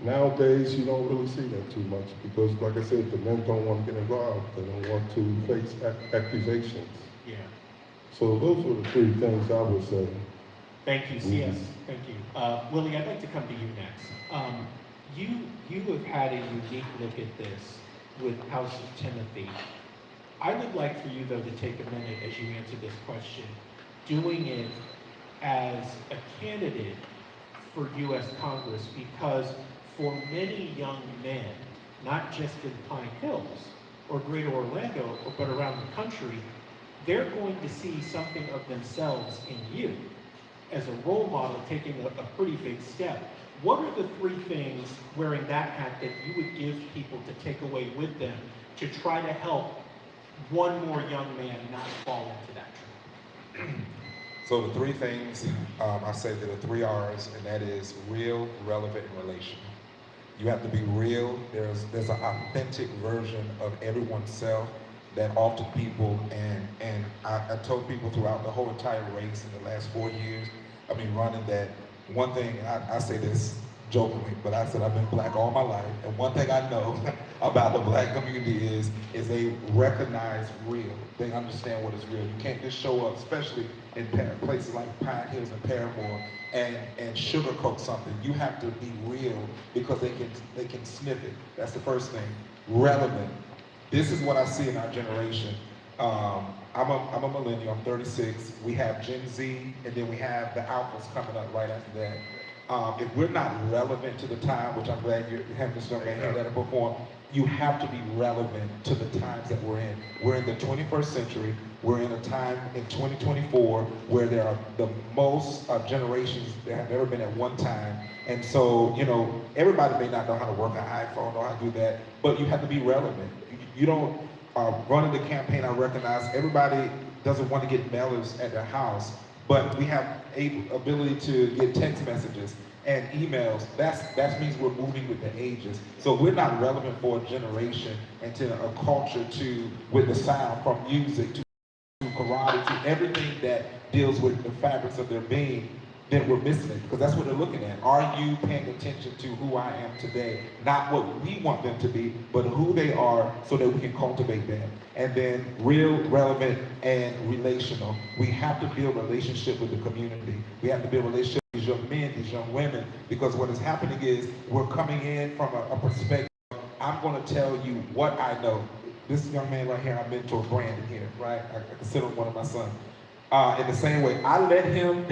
Nowadays, you don't really see that too much because, like I said, the men don't want to get involved. They don't want to face accusations. Yeah. So those are the three things I would say. Thank you, CS. Thank you. Willie, I'd like to come to you next. You have had a unique look at this with House of Timothy. I would like for you, though, to take a minute as you answer this question, doing it as a candidate for U.S. Congress, because for many young men, not just in Pine Hills or Greater Orlando, but around the country, they're going to see something of themselves in you as a role model taking a pretty big step. What are the three things, wearing that hat, that you would give people to take away with them to try to help one more young man not fall into that trap? So the three things, I say that are 3 R's, and that is real, relevant, and relational. You have to be real. There's an authentic version of everyone's self that often people, and I told people throughout the whole entire race in the last 4 years, I've been running that. One thing, I say this jokingly, but I said I've been black all my life, and one thing I know about the black community is they recognize real. They understand what is real. You can't just show up, especially in places like Pine Hills and Paramore, and sugarcoat something. You have to be real because they can sniff it. That's the first thing. Relevant. This is what I see in our generation. I'm a millennial, I'm 36. We have Gen Z, and then we have the alphas coming up right after that. If we're not relevant to the time, which I'm glad you're having this young man here that perform, you have to be relevant to the times that we're in. We're in the 21st century. We're in a time in 2024 where there are the most generations that have ever been at one time. And so, everybody may not know how to work an iPhone, know how to do that, but you have to be relevant. You don't run the campaign. I recognize everybody doesn't want to get mailers at their house, but we have ability to get text messages and emails. That means we're moving with the ages. So we're not relevant for a generation and to a culture with the sound, from music to karate to everything that deals with the fabrics of their being. Then we're missing it, because that's what they're looking at. Are you paying attention to who I am today? Not what we want them to be, but who they are, so that we can cultivate them. And then real, relevant, and relational. We have to build a relationship with the community. We have to build a relationship with these young men, these young women, because what is happening is we're coming in from a perspective. I'm going to tell you what I know. This young man right here, I mentor Brandon here, right? I consider him one of my sons. In the same way, I let him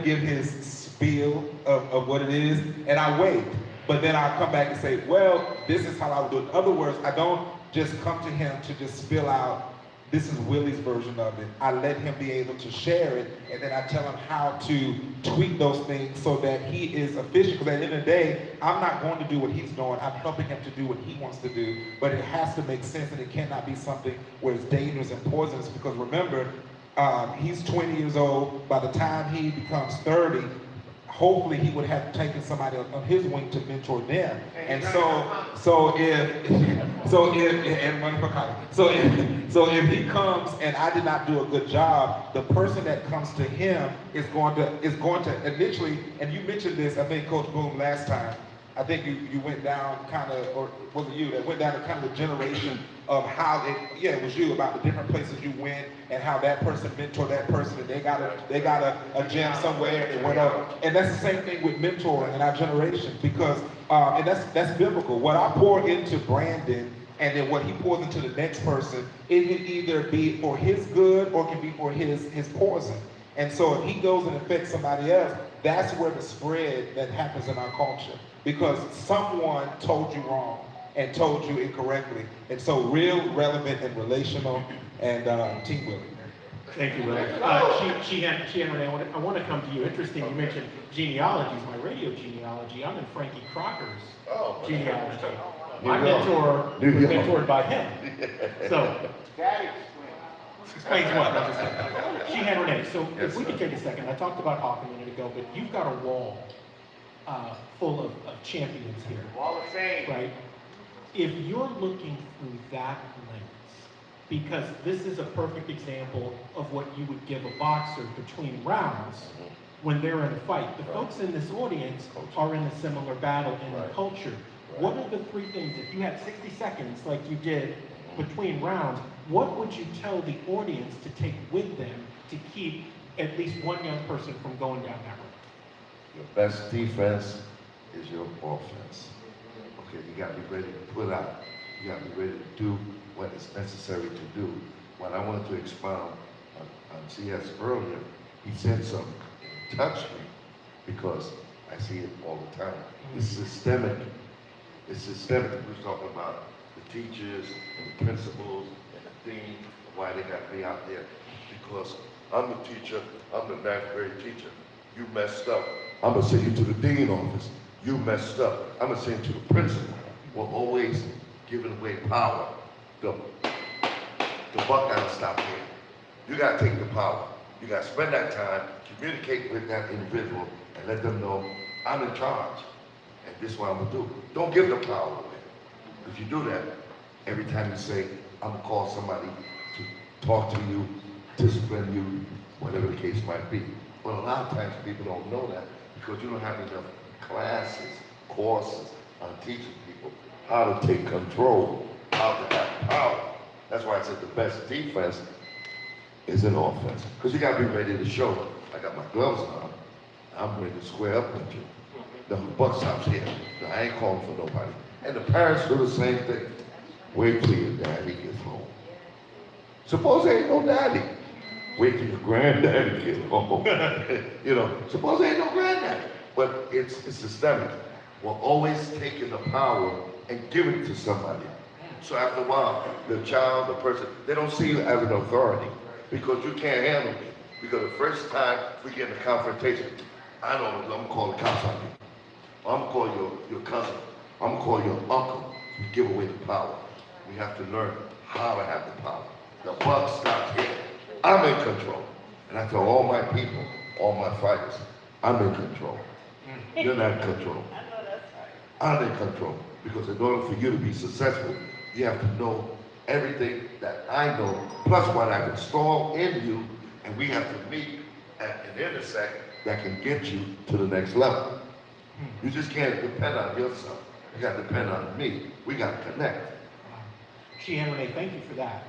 give his spiel of what it is, and I wait. But then I'll come back and say, well, this is how I would do it. In other words, I don't just come to him to just spill out, this is Willie's version of it. I let him be able to share it, and then I tell him how to tweak those things so that he is efficient. Because at the end of the day, I'm not going to do what he's doing. I'm helping him to do what he wants to do. But it has to make sense, and it cannot be something where it's dangerous and poisonous. Because remember, he's 20 years old. By the time he becomes 30, hopefully he would have taken somebody on his wing to mentor them. And so if he comes and I did not do a good job, the person that comes to him is going to initially, and you mentioned this, I think, Coach Boone, last time. I think you went down kind of, or was it you that went down to kind of the generation of how it was you, about the different places you went and how that person mentored that person, and they got a gem somewhere and went up. And that's the same thing with mentoring in our generation, because and that's biblical. What I pour into Brandon and then what he pours into the next person, it can either be for his good or it can be for his poison. And so if he goes and affects somebody else, that's where the spread that happens in our culture. Because someone told you wrong and told you incorrectly. And so real, relevant, and relational, and Team Willie. Thank you, Will. She and Renee, I want to come to you. Interesting, you mentioned genealogies, my radio genealogy. I'm in Frankie Crocker's genealogy. My mentor was mentored by him. So, Daddy explains what. No, just kidding. She and Renee. So if we could take a second, I talked about Hawk a minute ago, but you've got a wall full of champions here. Wall of Fame. Right? If you're looking through that lens, because this is a perfect example of what you would give a boxer between rounds when they're in a fight. The folks in this audience are in a similar battle in the culture. What are the three things, if you had 60 seconds like you did between rounds, what would you tell the audience to take with them to keep at least one young person from going down that road? Your best defense is your offense. Okay, you gotta be ready to put out. You gotta be ready to do what is necessary to do. When I wanted to expound on CS earlier, he said something that touched me because I see it all the time. It's systemic. It's systemic. We're talking about the teachers and the principals and the dean, why they got to be out there. Because I'm the teacher, I'm the 9th grade teacher. You messed up. I'm gonna send you to the dean office. You messed up. I'm gonna send you to the principal. We're always giving away power. The buck gotta stop here. You gotta take the power. You gotta spend that time, communicate with that individual, and let them know I'm in charge. And this is what I'm gonna do. Don't give the power away. If you do that, every time you say, I'm gonna call somebody to talk to you, discipline you, whatever the case might be. But a lot of times people don't know that because you don't have enough classes, courses on teaching people how to take control, how to have power. That's why I said the best defense is an offense. Because you gotta be ready to show. I got my gloves on. I'm ready to square up with you. The buck stops here. No, I ain't calling for nobody. And the parents do the same thing. Wait till your daddy gets home. Suppose there ain't no daddy. Wait till your granddaddy gets home. You know, suppose there ain't no granddaddy. But it's systemic. We're always taking the power and giving it to somebody. So after a while, the child, the person, they don't see you as an authority because you can't handle it. Because the first time we get in a confrontation, I know I'm gonna call the cops on you. I'm gonna call your cousin. I'm gonna call your uncle. You give away the power. We have to learn how to have the power. The buck stops here. I'm in control. And I tell all my people, all my fighters, I'm in control. You're not in control. I'm in control. Because in order for you to be successful, you have to know everything that I know, plus what I've installed in you, and we have to meet at an intersect that can get you to the next level. You just can't depend on yourself. You got to depend on me. We got to connect. She and Renee, thank you for that.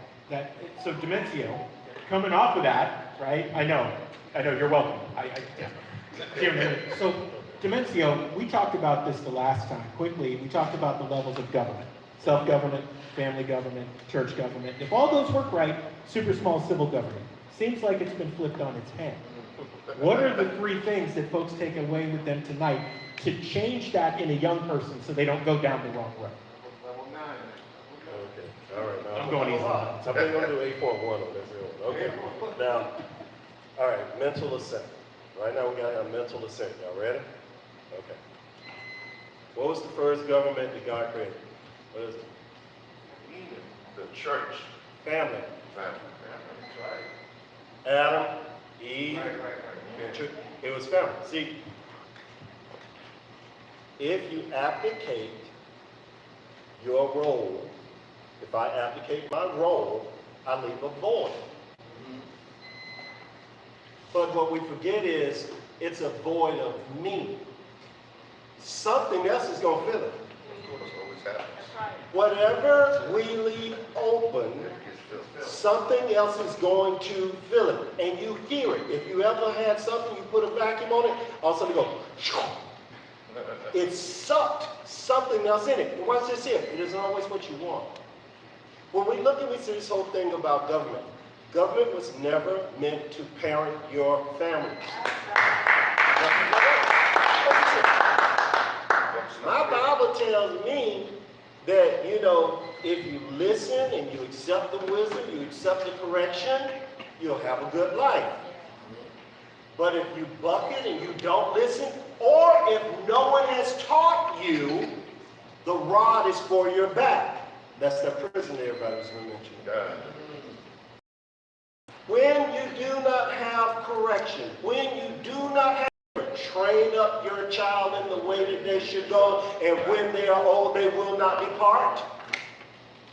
So Demencio, coming off of that, right? I know, you're welcome. So Demencio, we talked about this the last time. Quickly, we talked about the levels of government. Self-government, family government, church government. If all those work right, super small civil government. Seems like it's been flipped on its head. What are the three things that folks take away with them tonight to change that in a young person so they don't go down the wrong road? Level 9. Okay, all right. Now, I'm going easy. I think I'm gonna do 8.1 on this. Okay, now, all right, mental assent. Right now we got a mental assent. Y'all ready? Okay. What was the first government that God created? What is it? The church. Family. Family. That's right. Adam, Eve, and church. It was family. See, if you abdicate your role, if I abdicate my role, I leave a void. But what we forget is it's a void of me. Something else is going to fill it. That's always happens. Whatever we leave open, something else is going to fill it. And you hear it. If you ever had something, you put a vacuum on it, all of a sudden it goes, it sucked something else in it. And watch this here. It isn't always what you want. When we look and we see this whole thing about government, government was never meant to parent your family. My Bible tells me that, you know, if you listen and you accept the wisdom, you accept the correction, you'll have a good life. But if you buck it and you don't listen, or if no one has taught you, the rod is for your back. That's the prison everybody was going to mention. When you do not have correction, when you do not have train up your child in the way that they should go, and when they are old, they will not depart.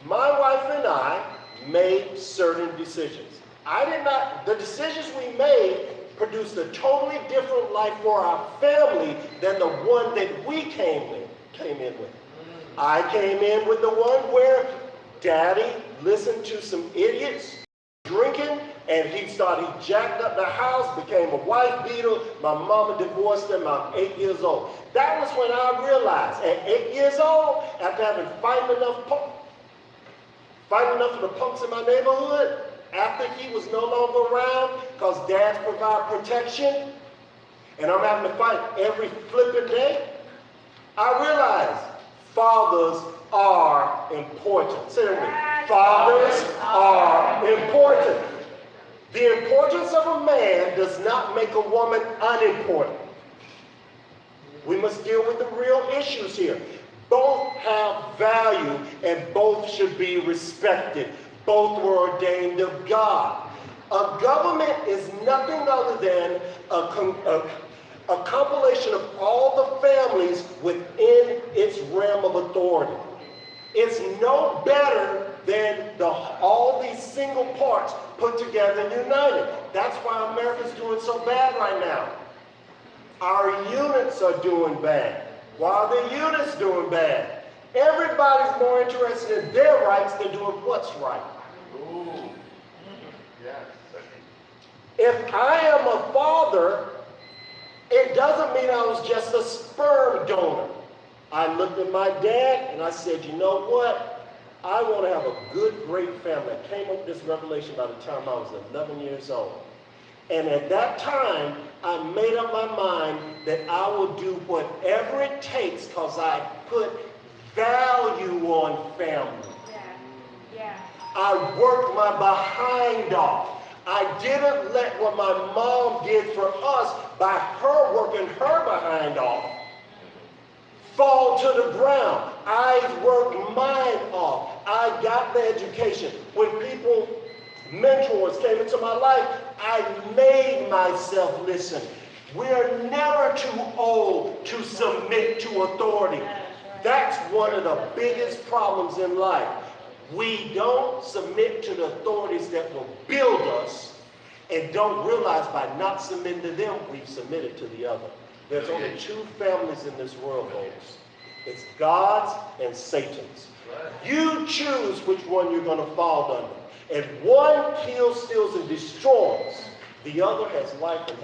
My wife and I made certain decisions. The decisions we made produced a totally different life for our family than the one that we came in with. I came in with the one where Daddy listened to some idiots drinking, and he jacked up the house, became a wife beater. My mama divorced him. I'm 8 years old. That was when I realized, at 8 years old, after having fighting enough for the punks in my neighborhood, after he was no longer around, because dads provide protection, and I'm having to fight every flipping day, I realized fathers are important. Say that with me. Fathers are important. The importance of a man does not make a woman unimportant. We must deal with the real issues here. Both have value and both should be respected. Both were ordained of God. A government is nothing other than a compilation of all the families within its realm of authority. It's no better than all these single parts put together and united. That's why America's doing so bad right now. Our units are doing bad. Why are the units doing bad? Everybody's more interested in their rights than doing what's right. Ooh. Yes. If I am a father, it doesn't mean I was just a sperm donor. I looked at my dad and I said, you know what? I want to have a good, great family. I came up with this revelation by the time I was 11 years old. And at that time, I made up my mind that I will do whatever it takes because I put value on family. Yeah. I worked my behind off. I didn't let what my mom did for us by her working her behind off fall to the ground. I worked mine off. I got the education. When mentors came into my life, I made myself listen. We are never too old to submit to authority. That's one of the biggest problems in life. We don't submit to the authorities that will build us and don't realize by not submitting to them, we've submitted to the other. There's only two families in this world, folks. It's God's and Satan's. You choose which one you're going to fall under. And one kills, steals, and destroys. The other has life and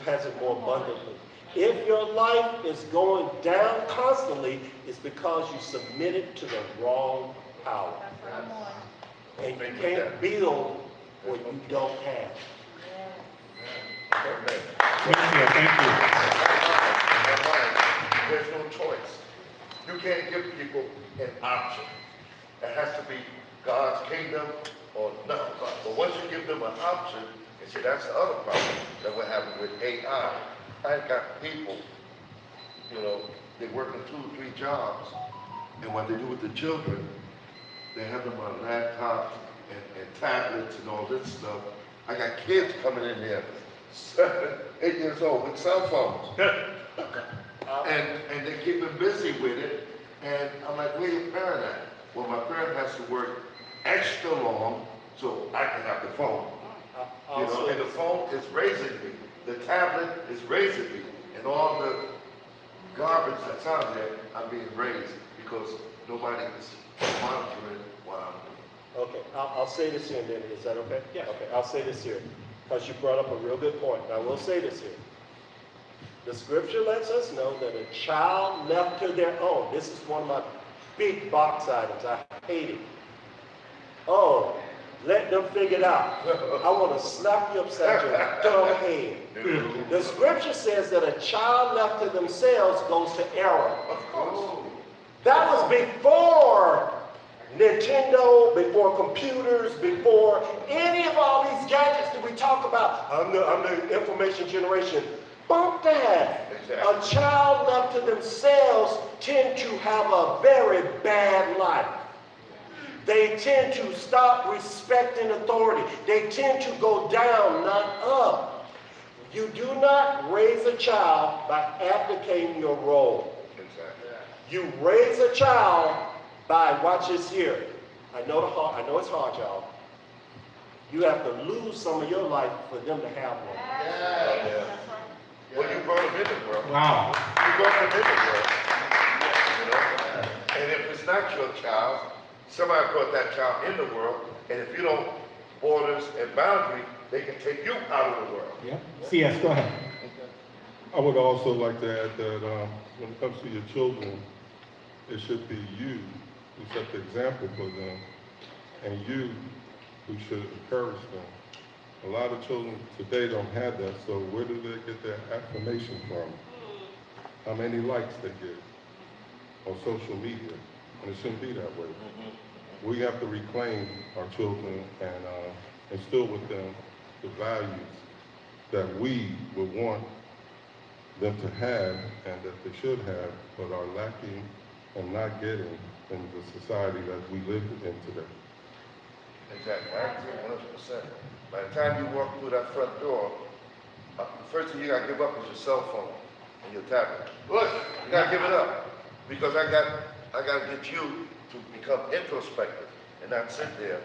has it more abundantly. If your life is going down constantly, it's because you submitted to the wrong power. And you can't build what you don't have. Thank you. There's no choice. You can't give people an option. It has to be God's kingdom or nothing. But once you give them an option, and see, that's the other problem that we're having with AI. I've got people, they're working 2 or 3 jobs, and what they do with the children, they have them on laptops and tablets and all this stuff. I got kids coming in there, 7, 8 years old with cell phones. and they keep them busy with it. And I'm like, where your parent at? Well, my parent has to work extra long so I can have the phone. And the phone is raising me. The tablet is raising me. And all the garbage that's out there, I'm being raised because nobody is monitoring what I'm doing. Okay, I'll say this here, David. Is that okay? Yeah. Okay, I'll say this here because you brought up a real good point. I will say this here. The scripture lets us know that a child left to their own. This is one of my big box items. I hate it. Oh, let them figure it out. I want to slap you upside your dumb head. The scripture says that a child left to themselves goes to error. Of course. That was before Nintendo, before computers, before any of all these gadgets that we talk about, I'm the information generation. Bump that. A child left to themselves tend to have a very bad life. They tend to stop respecting authority. They tend to go down, not up. You do not raise a child by abdicating your role. You raise a child by, watch this here. I know it's hard, y'all. You have to lose some of your life for them to have one. Yeah. Well, you brought them in the world. Wow. You brought them in the world. You know? And if it's not your child, somebody brought that child in the world, and if you don't borders and boundaries, they can take you out of the world. Yeah. CS, go ahead. I would also like to add that when it comes to your children, it should be you who set the example for them, and you who should encourage them. A lot of children today don't have that, so where do they get their affirmation from? How many likes they get on social media? And it shouldn't be that way. We have to reclaim our children and instill with them the values that we would want them to have and that they should have, but are lacking and not getting in the society that we live in today. Exactly, I agree 100%. By the time you walk through that front door, the first thing you gotta give up is your cell phone and your tablet. Look, you gotta give it up. Because I gotta get you to become introspective and not sit there.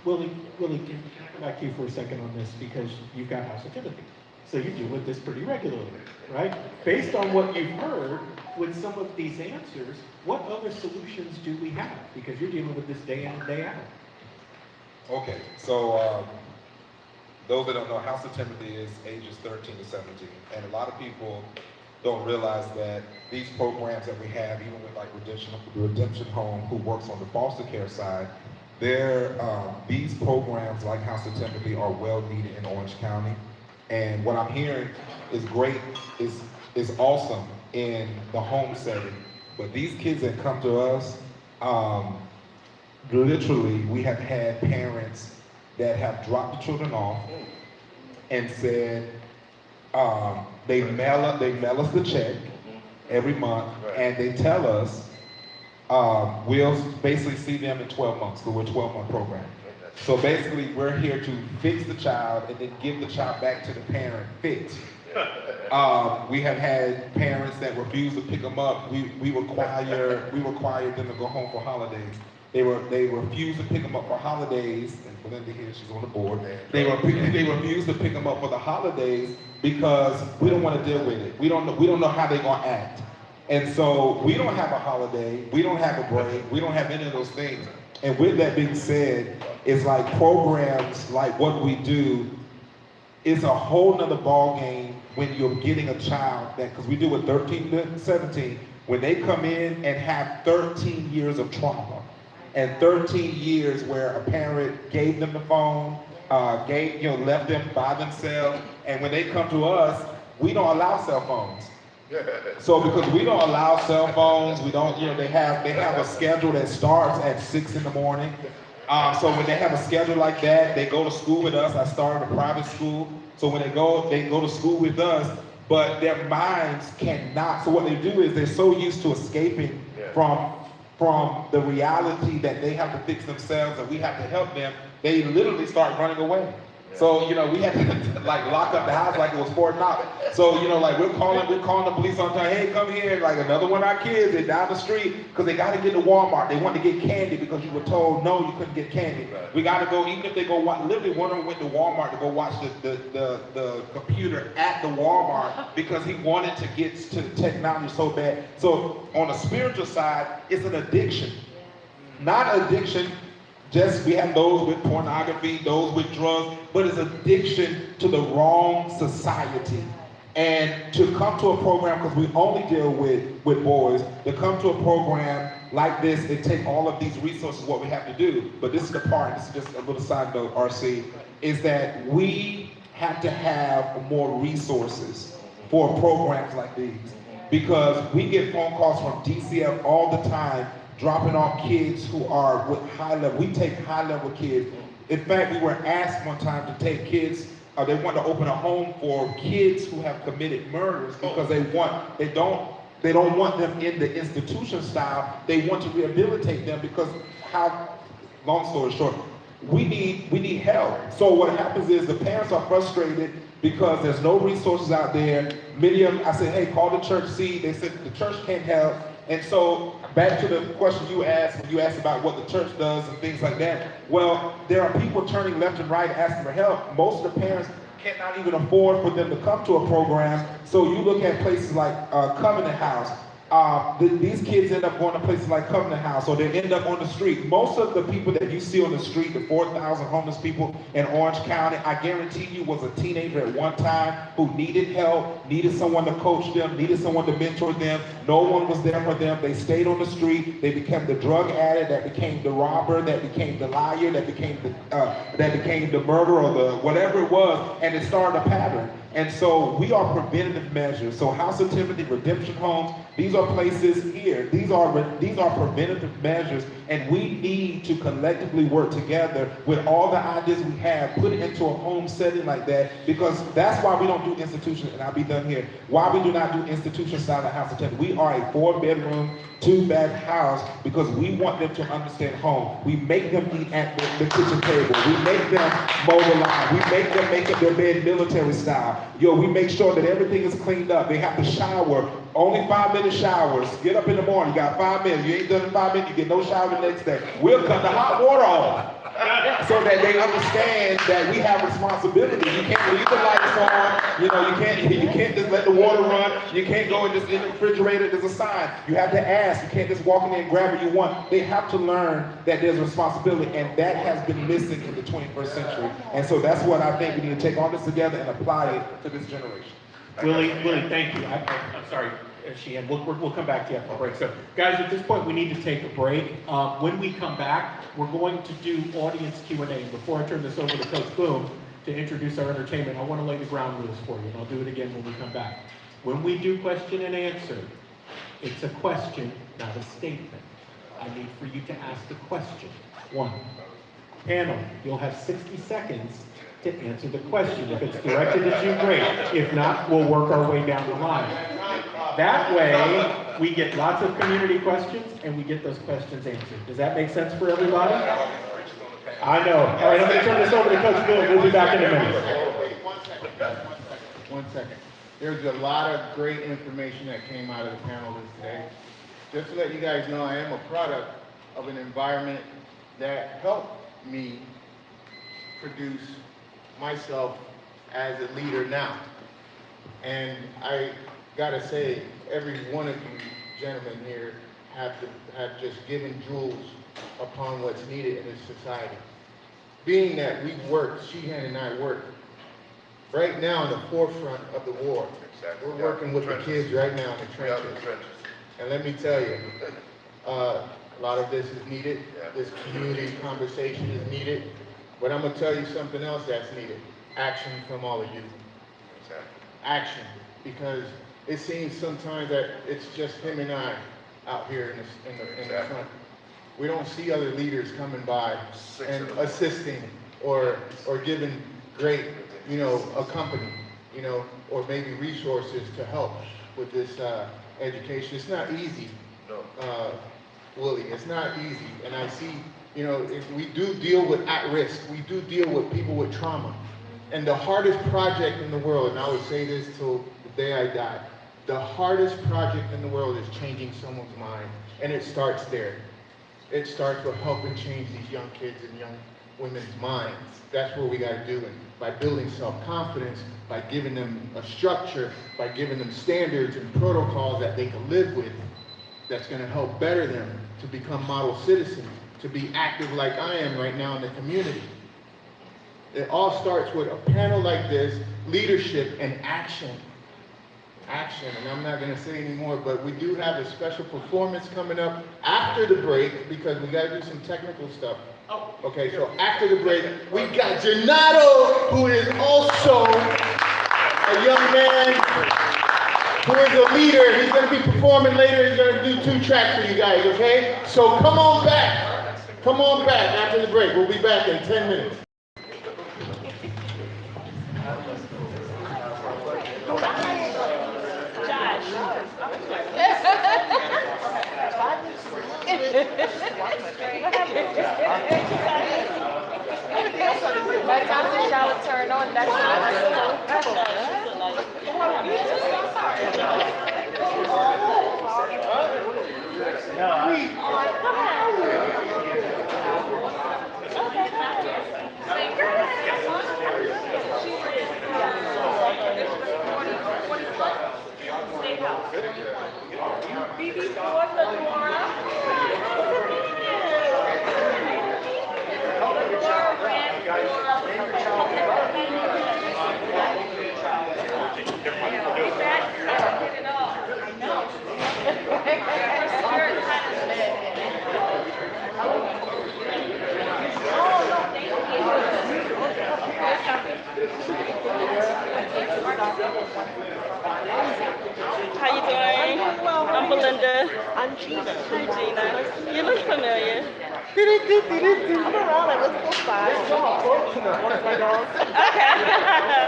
Willie, can I come back to you for a second on this, because you've got House of Timothy. So you deal with this pretty regularly, right? Based on what you've heard with some of these answers, what other solutions do we have? Because you're dealing with this day in and day out. Okay, so those that don't know, House of Timothy is ages 13 to 17, and a lot of people don't realize that these programs that we have, even with like Redemption Home, who works on the foster care side, these programs like House of Timothy are well needed in Orange County. And what I'm hearing is great, is awesome in the home setting. But these kids that come to us, literally, we have had parents that have dropped the children off and said, they mail us the check every month, and they tell us we'll basically see them in 12 months, so we're a 12-month program. So basically, we're here to fix the child and then give the child back to the parent fixed. We have had parents that refuse to pick them up. We require them to go home for holidays. They refuse to pick them up for holidays, and Belinda here, she's on the board. They refuse to pick them up for the holidays because we don't want to deal with it. We don't know how they're gonna act. And so we don't have a holiday, we don't have a break, we don't have any of those things. And with that being said, it's like programs like what we do is a whole nother ball game when you're getting a child that, because we do with 13 to 17, when they come in and have 13 years of trauma and 13 years where a parent gave them the phone, left them by themselves, and when they come to us, we don't allow cell phones. So because we don't allow cell phones, we don't, they have a schedule that starts at 6 in the morning. So when they have a schedule like that, they go to school with us. I started a private school. So when they go to school with us, but their minds cannot. So what they do is they're so used to escaping from the reality that they have to fix themselves and we have to help them, they literally start running away. So, we had to like lock up the house like it was Fort Knox. So, like we're calling the police on time, hey, come here, like another one of our kids, they're down the street because they got to get to Walmart. They want to get candy because you were told, no, you couldn't get candy. We got to go, even if they go, literally one of them went to Walmart to go watch the computer at the Walmart because he wanted to get to the technology so bad. So on the spiritual side, it's an addiction. Not addiction. We have those with pornography, those with drugs, but it's addiction to the wrong society. And to come to a program, because we only deal with boys, to come to a program like this and take all of these resources, what we have to do, but this is the part, this is just a little side note, RC, is that we have to have more resources for programs like these. Because we get phone calls from DCF all the time, dropping off kids who are with high level. We take high level kids. In fact, we were asked one time to take kids, they want to open a home for kids who have committed murders because they don't want them in the institution style. They want to rehabilitate them because long story short, we need help. So what happens is the parents are frustrated because there's no resources out there. Many of them, I said, hey, call the church, see, they said the church can't help. And so back to the question you asked, when you asked about what the church does and things like that, well, there are people turning left and right asking for help. Most of the parents cannot even afford for them to come to a program. So you look at places like Covenant House. These kids end up going to places like Covenant House, or they end up on the street. Most of the people that you see on the street, the 4,000 homeless people in Orange County, I guarantee you was a teenager at one time who needed help, needed someone to coach them, needed someone to mentor them. No one was there for them. They stayed on the street. They became the drug addict, that became the robber, that became the liar, that became the murderer, or the whatever it was, and it started a pattern. And so we are preventative measures. So House of Timothy, Redemption Homes, these are places here. These are preventative measures, and we need to collectively work together with all the ideas we have, put it into a home setting like that, because that's why we don't do institutions, and I'll be done here, why we do not do institution style at House of Timothy. We are a 4-bedroom, 2-bath house because we want them to understand home. We make them eat at the kitchen table. We make them mow the lawn. We make them make up their bed military style. We make sure that everything is cleaned up. They have to shower. Only 5-minute showers. Get up in the morning. You got 5 minutes. You ain't done in 5 minutes. You get no shower the next day. We'll cut the hot water off so that they understand that we have responsibility. You can't leave the lights on. You can't just let the water run. You can't go and just in the refrigerator. There's a sign. You have to ask. You can't just walk in there and grab what you want. They have to learn that there's responsibility, and that has been missing in the 21st century. And so that's what I think we need to take all this together and apply it to this generation. Willie, thank you. I'm sorry, Sheehan. We'll come back to you after the break. So, guys, at this point, we need to take a break. When we come back, we're going to do audience Q&A. And before I turn this over to Coach Boom to introduce our entertainment, I want to lay the ground rules for you, and I'll do it again when we come back. When we do question and answer, it's a question, not a statement. I need for you to ask a question. 1. Panel, you'll have 60 seconds to answer the question. If it's directed at you, great. If not, we'll work our way down the line. That way, we get lots of community questions and we get those questions answered. Does that make sense for everybody? I know. All right, I'm going to turn this over to Coach Bill. We'll be back in a minute. One second. There's a lot of great information that came out of the panelists today. Just to let you guys know, I am a product of an environment that helped me produce myself as a leader now. And I gotta say, every one of you gentlemen here have just given jewels upon what's needed in this society. Being that we work, Sheehan and I work right now in the forefront of the war. Exactly. We're working with the kids right now in the trenches. And let me tell you, a lot of this is needed. This community conversation is needed. But I'm going to tell you something else that's needed. Action from all of you. Exactly. Action. Because it seems sometimes that it's just him and I out here in the front. We don't see other leaders coming by and assisting or giving great, a company, or maybe resources to help with this education. It's not easy, Willie. It's not easy. And I see, if we do deal with at-risk, we do deal with people with trauma. And the hardest project in the world, and I would say this till the day I die, the hardest project in the world is changing someone's mind. And it starts there. It starts with helping change these young kids and young women's minds. That's what we got to do. And by building self-confidence, by giving them a structure, by giving them standards and protocols that they can live with, that's going to help better them to become model citizens, to be active like I am right now in the community. It all starts with a panel like this, leadership and action. Action, and I'm not going to say anymore, but we do have a special performance coming up after the break because we got to do some technical stuff. Okay, so after the break, we got Gennaro, who is also a young man who is a leader. He's going to be performing later. He's going to do 2 tracks for you guys, okay? So come on back Come on back after the break. We'll be back in 10 minutes. By the time the shower turned on, that's How you doing? I'm Belinda. I'm Gina. Hi, Gina. You look familiar. I'm around at West Coast 5. Okay. All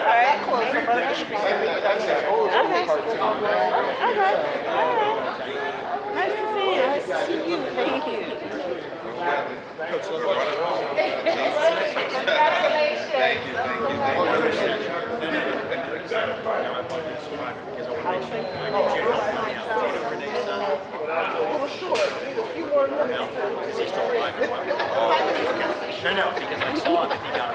right. Okay. All right. Nice to see you. Nice to see you. Thank you. No, because I saw that he got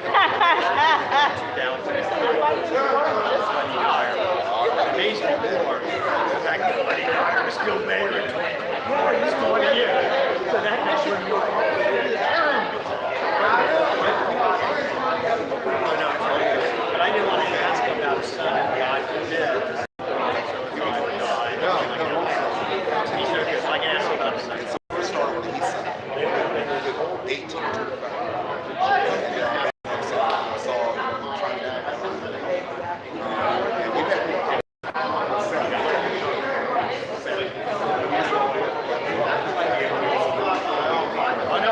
amazed me more. The fact that Buddy Dyer is still mayor in 2024, he's 20 years. So that makes you more. But I didn't want to ask him about his son and God forbid. He's no good, so I can ask him about his son. Oh no,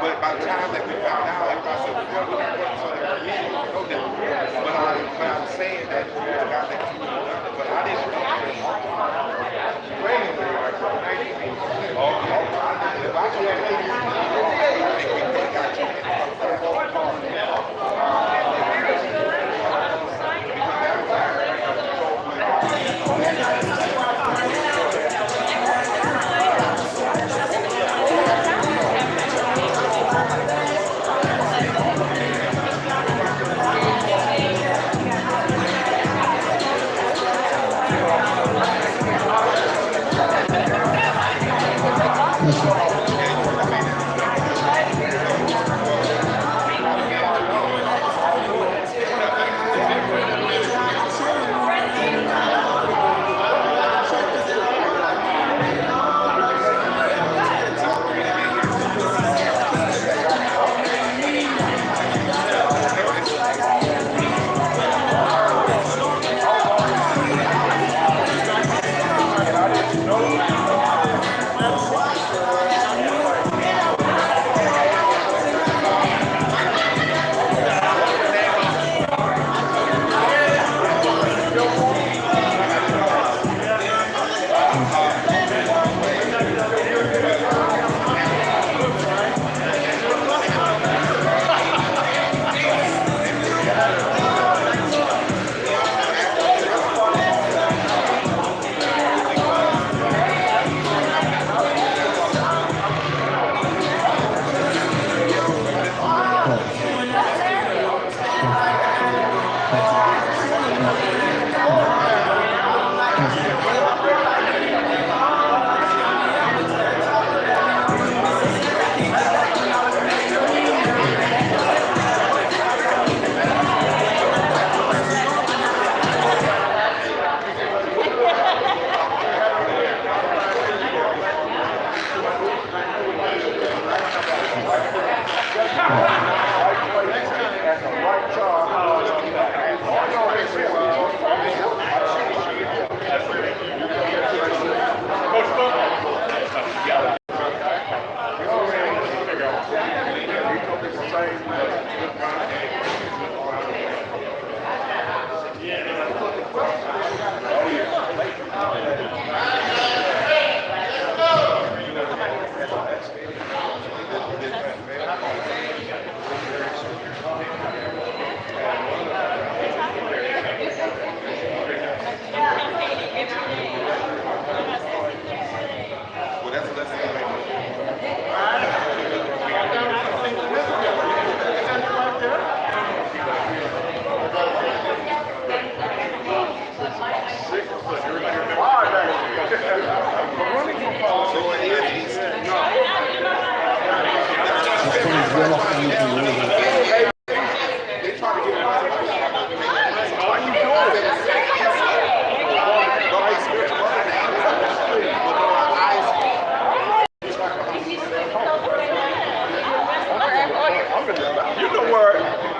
But by the time that we found out, everybody said, well, we're going to put something on you, no doubt. But I'm saying that to God that you know that. But I didn't know that. If I could have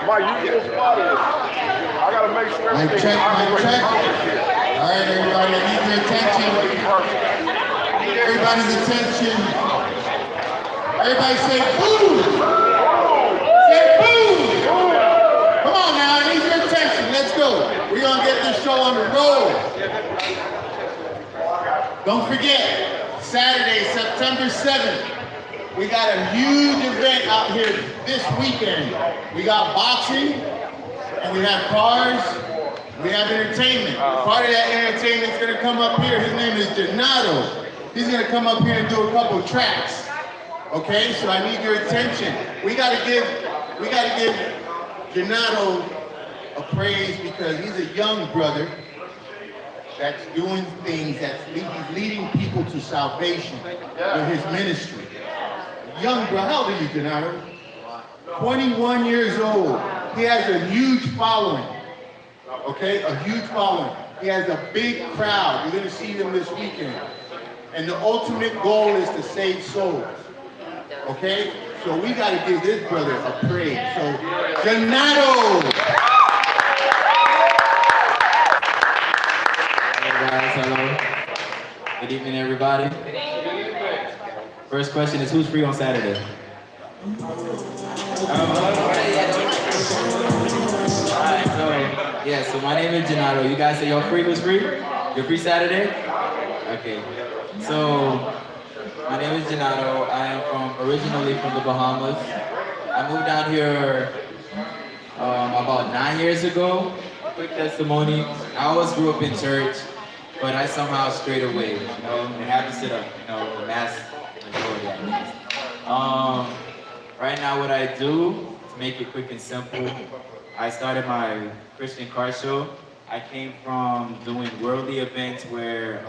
My usual spot is. I gotta make sure everything is Mic check. All right, everybody, I need your attention. Everybody's attention. Everybody say boo! Say boo! Come on now, I need your attention. Let's go. We're gonna get this show on the road. Don't forget, Saturday, September 7th, we got a huge event out here this weekend. We got boxing, and we have cars, we have entertainment. Part of that entertainment is gonna come up here. His name is Donato. He's gonna come up here and do a couple tracks. Okay, so I need your attention. We gotta give Donato a praise because he's a young brother that's doing things, he's leading people to salvation with his ministry. Young bro, how old are you, Donato? 21 years old. He has a huge following. Okay, a huge following. He has a big crowd. You're gonna see him this weekend. And the ultimate goal is to save souls. Okay? So we gotta give this brother a praise. So, Donato! Hey guys, hello. Good evening, everybody. First question is, who's free on Saturday? Alright, so my name is Donato. You guys say you're free? Who's free? You're free Saturday? Okay. So, my name is Donato. I am originally from the Bahamas. I moved down here about 9 years ago. Quick testimony. I always grew up in church, but I somehow strayed away, and happens to the mass majority at least. Right now what I do, to make it quick and simple, I started my Christian car show. I came from doing worldly events where,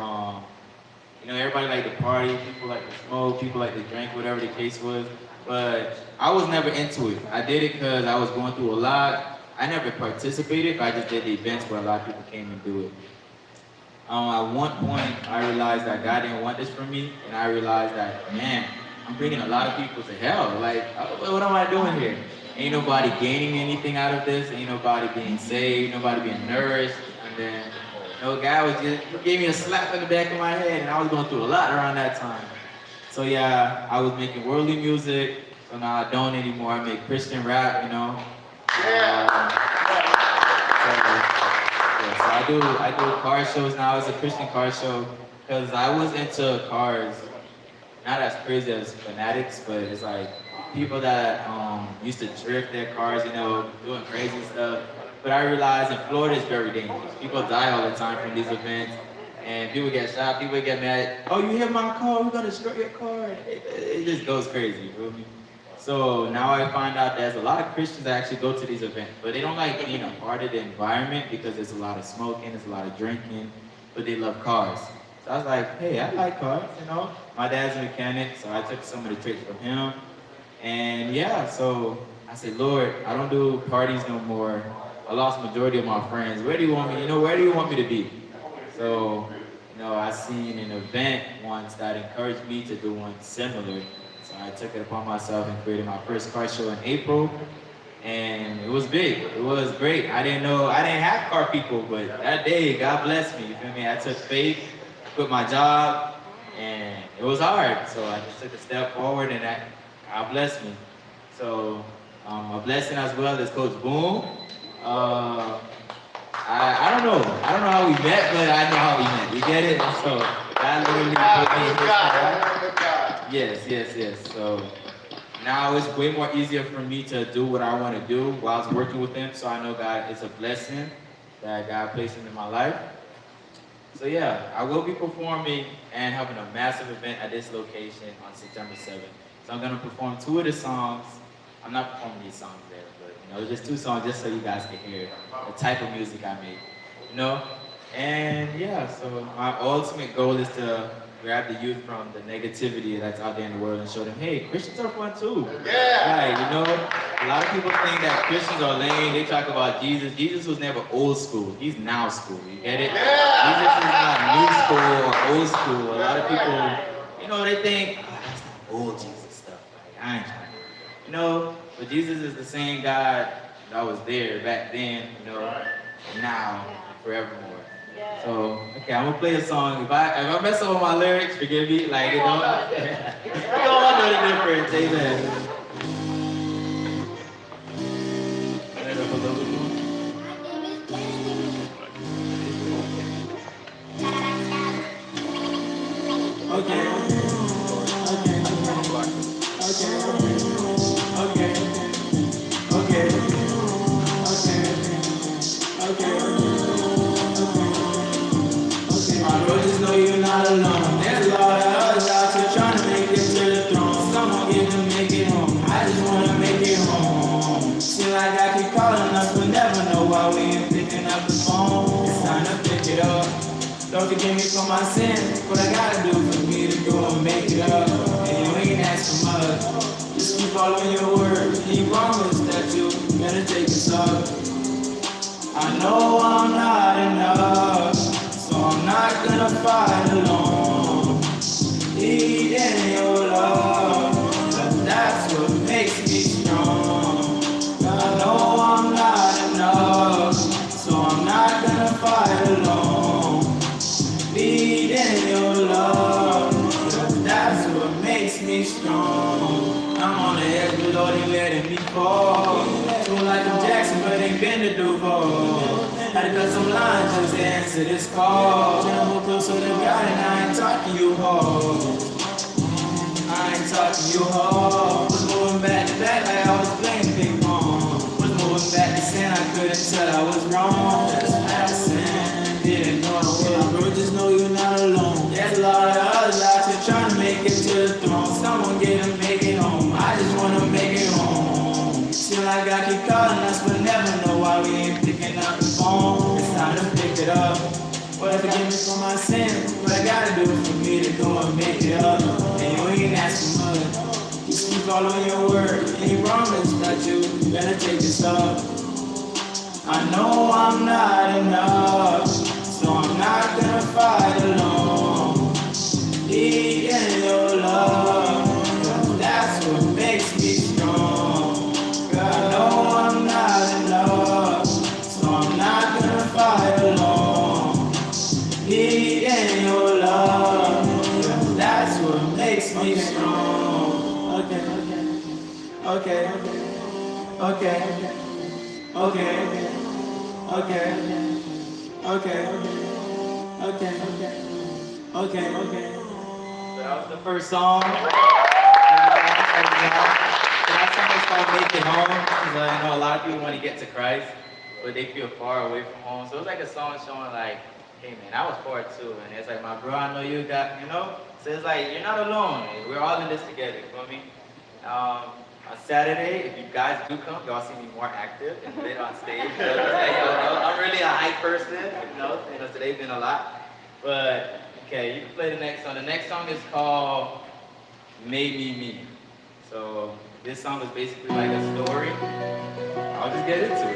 everybody liked to party, people like to smoke, people like to drink, whatever the case was. But I was never into it. I did it because I was going through a lot. I never participated, but I just did the events where a lot of people came and do it. At one point, I realized that God didn't want this for me, and I realized that, man, I'm bringing a lot of people to hell. Like, what am I doing here? Ain't nobody gaining anything out of this. Ain't nobody being saved. Nobody being nourished. And then, God gave me a slap in the back of my head, and I was going through a lot around that time. So yeah, I was making worldly music. So now I don't anymore. I make Christian rap, So I do car shows now. It's a Christian car show because I was into cars, not as crazy as fanatics, but it's like people that used to drift their cars, doing crazy stuff. But I realized in Florida it's very dangerous. People die all the time from these events, and people get shot, people get mad. Oh, you hit my car, we're gonna destroy your car. It just goes crazy, you feel me? So now I find out there's a lot of Christians that actually go to these events, but they don't like being a part of the environment because there's a lot of smoking, there's a lot of drinking, but they love cars. So I was like, hey, I like cars, My dad's a mechanic, so I took some of the tricks from him. And yeah, so I said, Lord, I don't do parties no more. I lost the majority of my friends. Where do you want me, where do you want me to be? So, I seen an event once that encouraged me to do one similar. So I took it upon myself and created my first car show in April. And it was big, it was great. I didn't have car people, but that day, God blessed me, you feel me? I took faith, quit my job, and it was hard. So I just took a step forward and God blessed me. So a blessing as well is Coach Boom. I don't know how we met, but I know how we met. You get it? So that literally put me in his path. Yes. So now it's way more easier for me to do what I want to do while I was working with him. So I know God, it's a blessing that God placed into my life. So yeah, I will be performing and having a massive event at this location on September 7th. So I'm gonna perform 2 of the songs. I'm not performing these songs there, but just 2 songs just so you guys can hear the type of music I make, And yeah, so my ultimate goal is to grab the youth from the negativity that's out there in the world and show them, hey, Christians are fun too. Yeah. Right, a lot of people think that Christians are lame. They talk about Jesus. Jesus was never old school. He's now school. You get it? Yeah. Jesus is not new school or old school. A lot of people, they think, that's not old Jesus stuff. Like, I ain't trying. But Jesus is the same God I was there back then, you know, now, and forevermore. So, okay, I'm gonna play a song. If I mess up on my lyrics, forgive me. Like, you know, we all know the difference. Amen. Okay. Bro, just know you're not alone. There's a lot of others out here trying to make it to the throne. Someone get to make it home. I just wanna make it home. Seem like I keep calling us, but never know why we ain't picking up the phone. It's time to pick it up. Don't forgive me for my sins. What I gotta do for me to go and make it up. And you ain't asking much. Just keep following your word. And you promise that you better take us up. I know I'm not enough, so I'm not gonna fight alone. Need in your love, but that's what makes me strong. I know I'm not enough, so I'm not gonna fight alone. Need in your love, but that's what makes me strong. I'm on the edge, but Lord ain't letting me fall. Feel like I'm Jackson, but ain't been to Duval. Had to cut some lines just to answer this call. General closer to God, and I ain't talking you hard. I ain't talking you hard. Was moving back to back like I was playing ping pong. Was moving back to sin, I couldn't tell I was wrong. Just passing, didn't know I was. Bro, just know you're not alone. There's a lot of others out here trying to make it to the throne. Someone get to make it home. I just wanna make it home. Seem like I keep calling us, but never know why we ain't picking up the phone. It's time to pick it up. Lord, forgive me for my sins. What I gotta do for me to go and make it up. And you ain't asking much. Just keep following your word. And you promise that you better take this up. I know I'm not enough, so I'm not gonna fight alone. Need in your love, that's what makes me strong. I know I'm not enough, so I'm not gonna fight alone. Need in your love, that's what makes me strong. Okay, okay, okay, okay, okay. So that was the first song. That song is called Make It Home, because I know a lot of people want to get to Christ, but they feel far away from home. So it was like a song showing like, hey man, I was far too, and it's like, my bro, I know you got, you know? So it's like, you're not alone. We're all in this together, you feel me? On Saturday, if you guys do come, y'all see me more active and lit on stage. So I'm really a hype person, you know today's been a lot. But, okay, you can play the next song. The next song is called Made Me Me. So this song is basically like a story. I'll just get into it.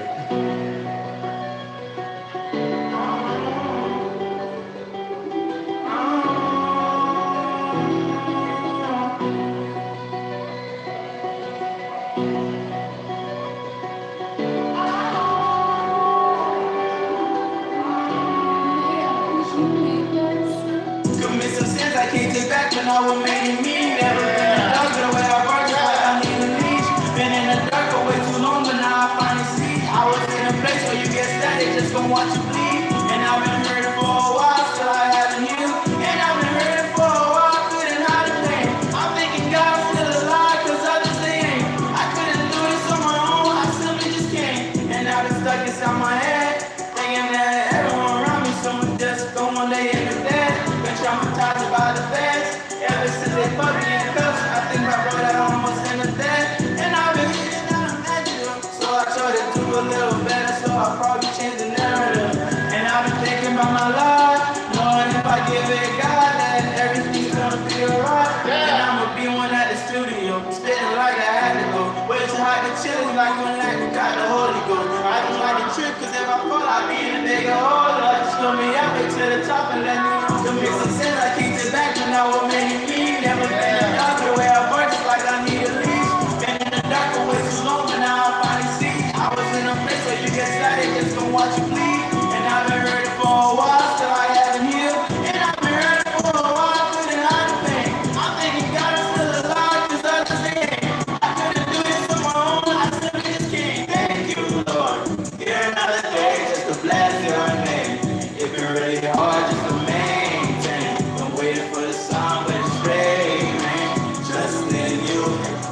Commit some sins I can't take back when I was made me. Never been in love the way I work, like I need a leash. Been in the dark for way too long, but now I finally see. I was in a place where you get static, just gon' watch you bleed. And I've been hurting for a while, still I haven't healed. And I've been hurting for a while, couldn't hide the pain. I'm thinking God's still alive, cause others they ain't. I couldn't do this on my own, I simply just can't. And now it's stuck inside my head, thinking that everyone around me, someone just gon' lay in the bed. Been traumatized by the feds, ever since they put me in cuffs. I think my brother almost in the dead. And I've been hitting out a negative, so I try to do a little better, so I probably change the narrative. And I've been thinking about my life, knowing if I give it God, that everything's gonna be alright. And I'ma be one at the studio, spitting like I had to go. Way too hot to chill, like when I got the Holy Ghost. I don't like the trip, cause if I fall, I'll be in a bigger hole. Lord, just throw me up to the top and let me know. To make some sense, I keep it back when I was making me. Never been in love the way I work, just like I need a leash. Been in the dark for way too long, but now I finally see. I was in a so you get started, just gonna watch you bleed. And I've been hurting for a while, still I haven't healed. And I've been hurting for a while, couldn't hide the pain. I'm thinking God is still alive, cause others they ain't. I couldn't do this on my own, I simply just can't. Thank you, Lord. Here another day, just to bless your name. It's been really hard just to maintain. Been waiting for the sun, but it's raining. Just in you,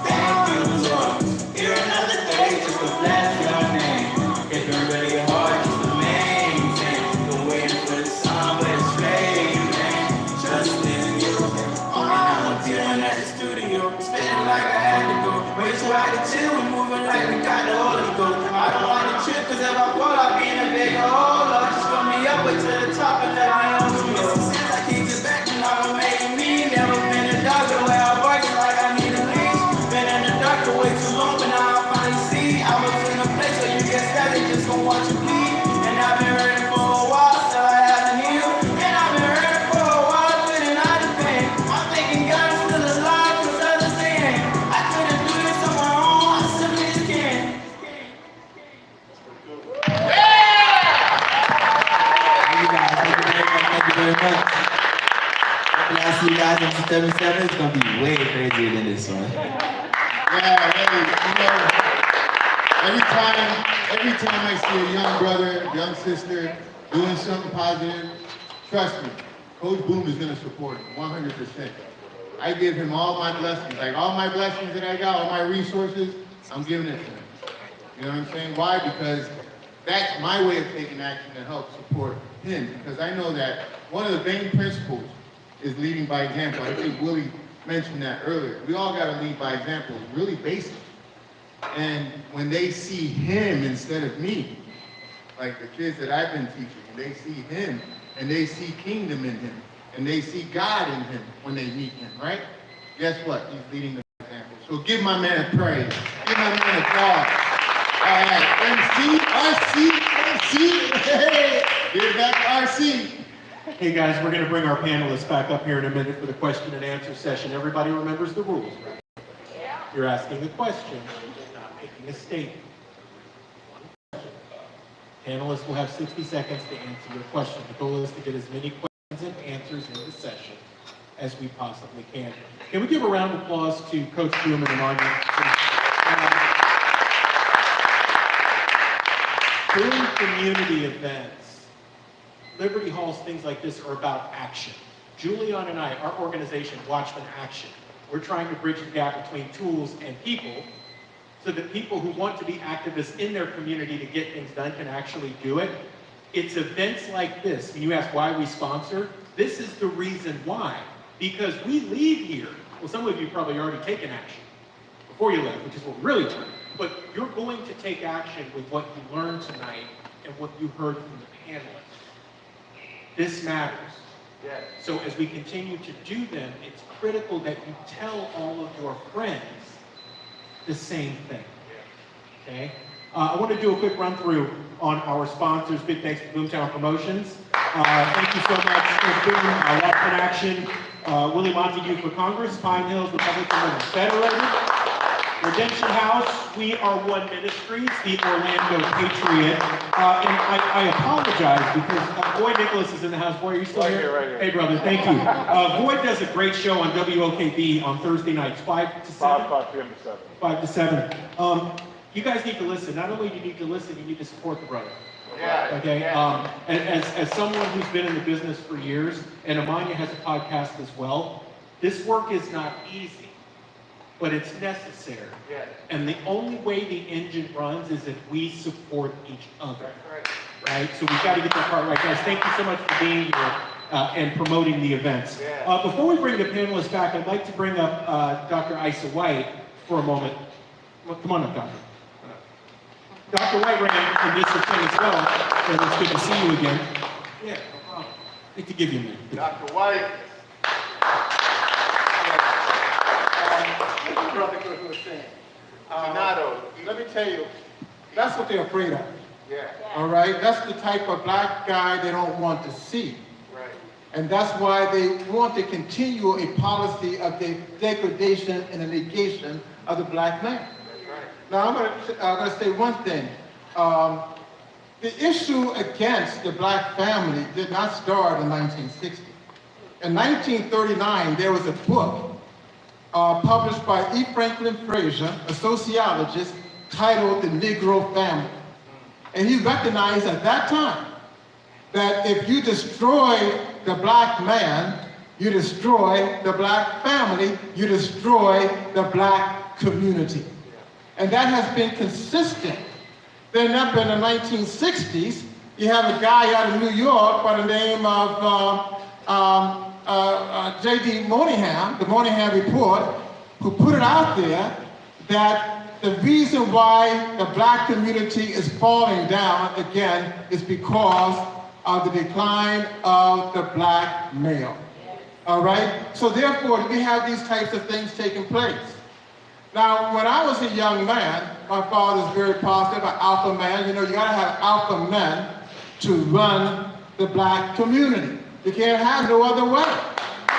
thank you, Lord. Here another day, just to bless your name. It's been really hard just to maintain. Been waiting for the sun, but it's raining. Just in you. And I'm feeling at the studio, spitting like I had to go. Way too high to chill, we moving like we got the Holy Ghost. I don't want to trip, cause if I fall, I'll be in a big hole. Lord, just put me up way to the top and let me on the road. Since I keep it back, and I'm making me. Never been a dog, the way I bark is like I need a leash. Been in the dark for way too long, but now I finally see. I was in a place where you get started, just gonna watch you bleed. And I've been hurting for a while, still I haven't healed. And I've been hurting for a while, couldn't hide the pain. I'm thinking God is still alive, cause others they ain't. I couldn't do this on my own, I simply just can't. Thank you guys, thank you very much, thank you very much. Hopefully I'll see you guys on September 7th. It's gonna be way crazier than this one. Yeah, hey, you know, every time I see a young brother, young sister doing something positive, trust me, Coach Boom is gonna support him 100%. I give him all my blessings, like all my blessings that I got, all my resources, I'm giving it to him. You know what I'm saying? Why? Because that's my way of taking action to help support him. Because I know that one of the main principles is leading by example. I think Willie mentioned that earlier. We all gotta lead by example, really basic. And when they see him instead of me, like the kids that I've been teaching, and they see him, and they see kingdom in him, and they see God in him when they meet him, right? Guess what? He's leading the example. So give my man a praise. Give my man applause. All right, RC, hey, give it back to RC. Hey guys, we're gonna bring our panelists back up here in a minute for the question and answer session. Everybody remembers the rules, right? Yeah. You're asking a question, not making a statement. One question. Panelists will have 60 seconds to answer your question. The goal is to get as many questions and answers in the session as we possibly can. Can we give a round of applause to Coach Boom and Amania? During community events, Liberty Halls, things like this are about action. Julian and I, our organization, Watchmen Action. We're trying to bridge the gap between tools and people so that people who want to be activists in their community to get things done can actually do it. It's events like this. When you ask why we sponsor, this is the reason why. Because we leave here, well, some of you probably already taken action before you left, which is what we really want. But you're going to take action with what you learned tonight and what you heard from the panelists. This matters. Yes. So as we continue to do them, it's critical that you tell all of your friends the same thing. Okay? I want to do a quick run through on our sponsors. Big thanks to Boomtown Promotions. Thank you so much for Boom, Watchmen Action, Willie Montague for Congress, Pine Hills Republican Women Federated, Redemption House, We Are One Ministries, the Orlando Patriot. And I apologize because Boyd Nicholas is in the house. Boyd, are you still here? Right here. Hey, brother, thank you. Boyd does a great show on WOKB on Thursday nights, 5 to 7? 5 p.m. to 7. 5 to 7. You guys need to listen. Not only do you need to listen, you need to support the brother. Yeah. Okay. Yeah. As someone who's been in the business for years, and Amania has a podcast as well, this work is not easy, but it's necessary. Yeah. And the only way the engine runs is if we support each other. That's right. Right? So we've got to get that part right. Guys, thank you so much for being here and promoting the events. Yeah. Before we bring the panelists back, I'd like to bring up Dr. Isa White for a moment. Come on up, Doctor. Dr. White ran in District 10 as well, and it's good to see you again. Yeah, no problem. I think to give you a minute. Dr. White. Brother Good was saying. Donato, let me tell you, that's what they're afraid of. Yeah. All right? That's the type of black guy they don't want to see. Right. And that's why they want to continue a policy of the degradation and the negation of the black man. Now, I'm going to say one thing. the issue against the black family did not start in 1960. In 1939, there was a book published by E. Franklin Frazier, a sociologist, titled The Negro Family. And he recognized at that time that if you destroy the black man, you destroy the black family, you destroy the black community. And that has been consistent. Then up in the 1960s, you have a guy out of New York by the name of J.D. Moynihan, the Moynihan Report, who put it out there that the reason why the black community is falling down again is because of the decline of the black male. All right? So therefore, we have these types of things taking place. Now, when I was a young man, my father's very positive, an alpha man. You know, you gotta have alpha men to run the black community. You can't have no other way.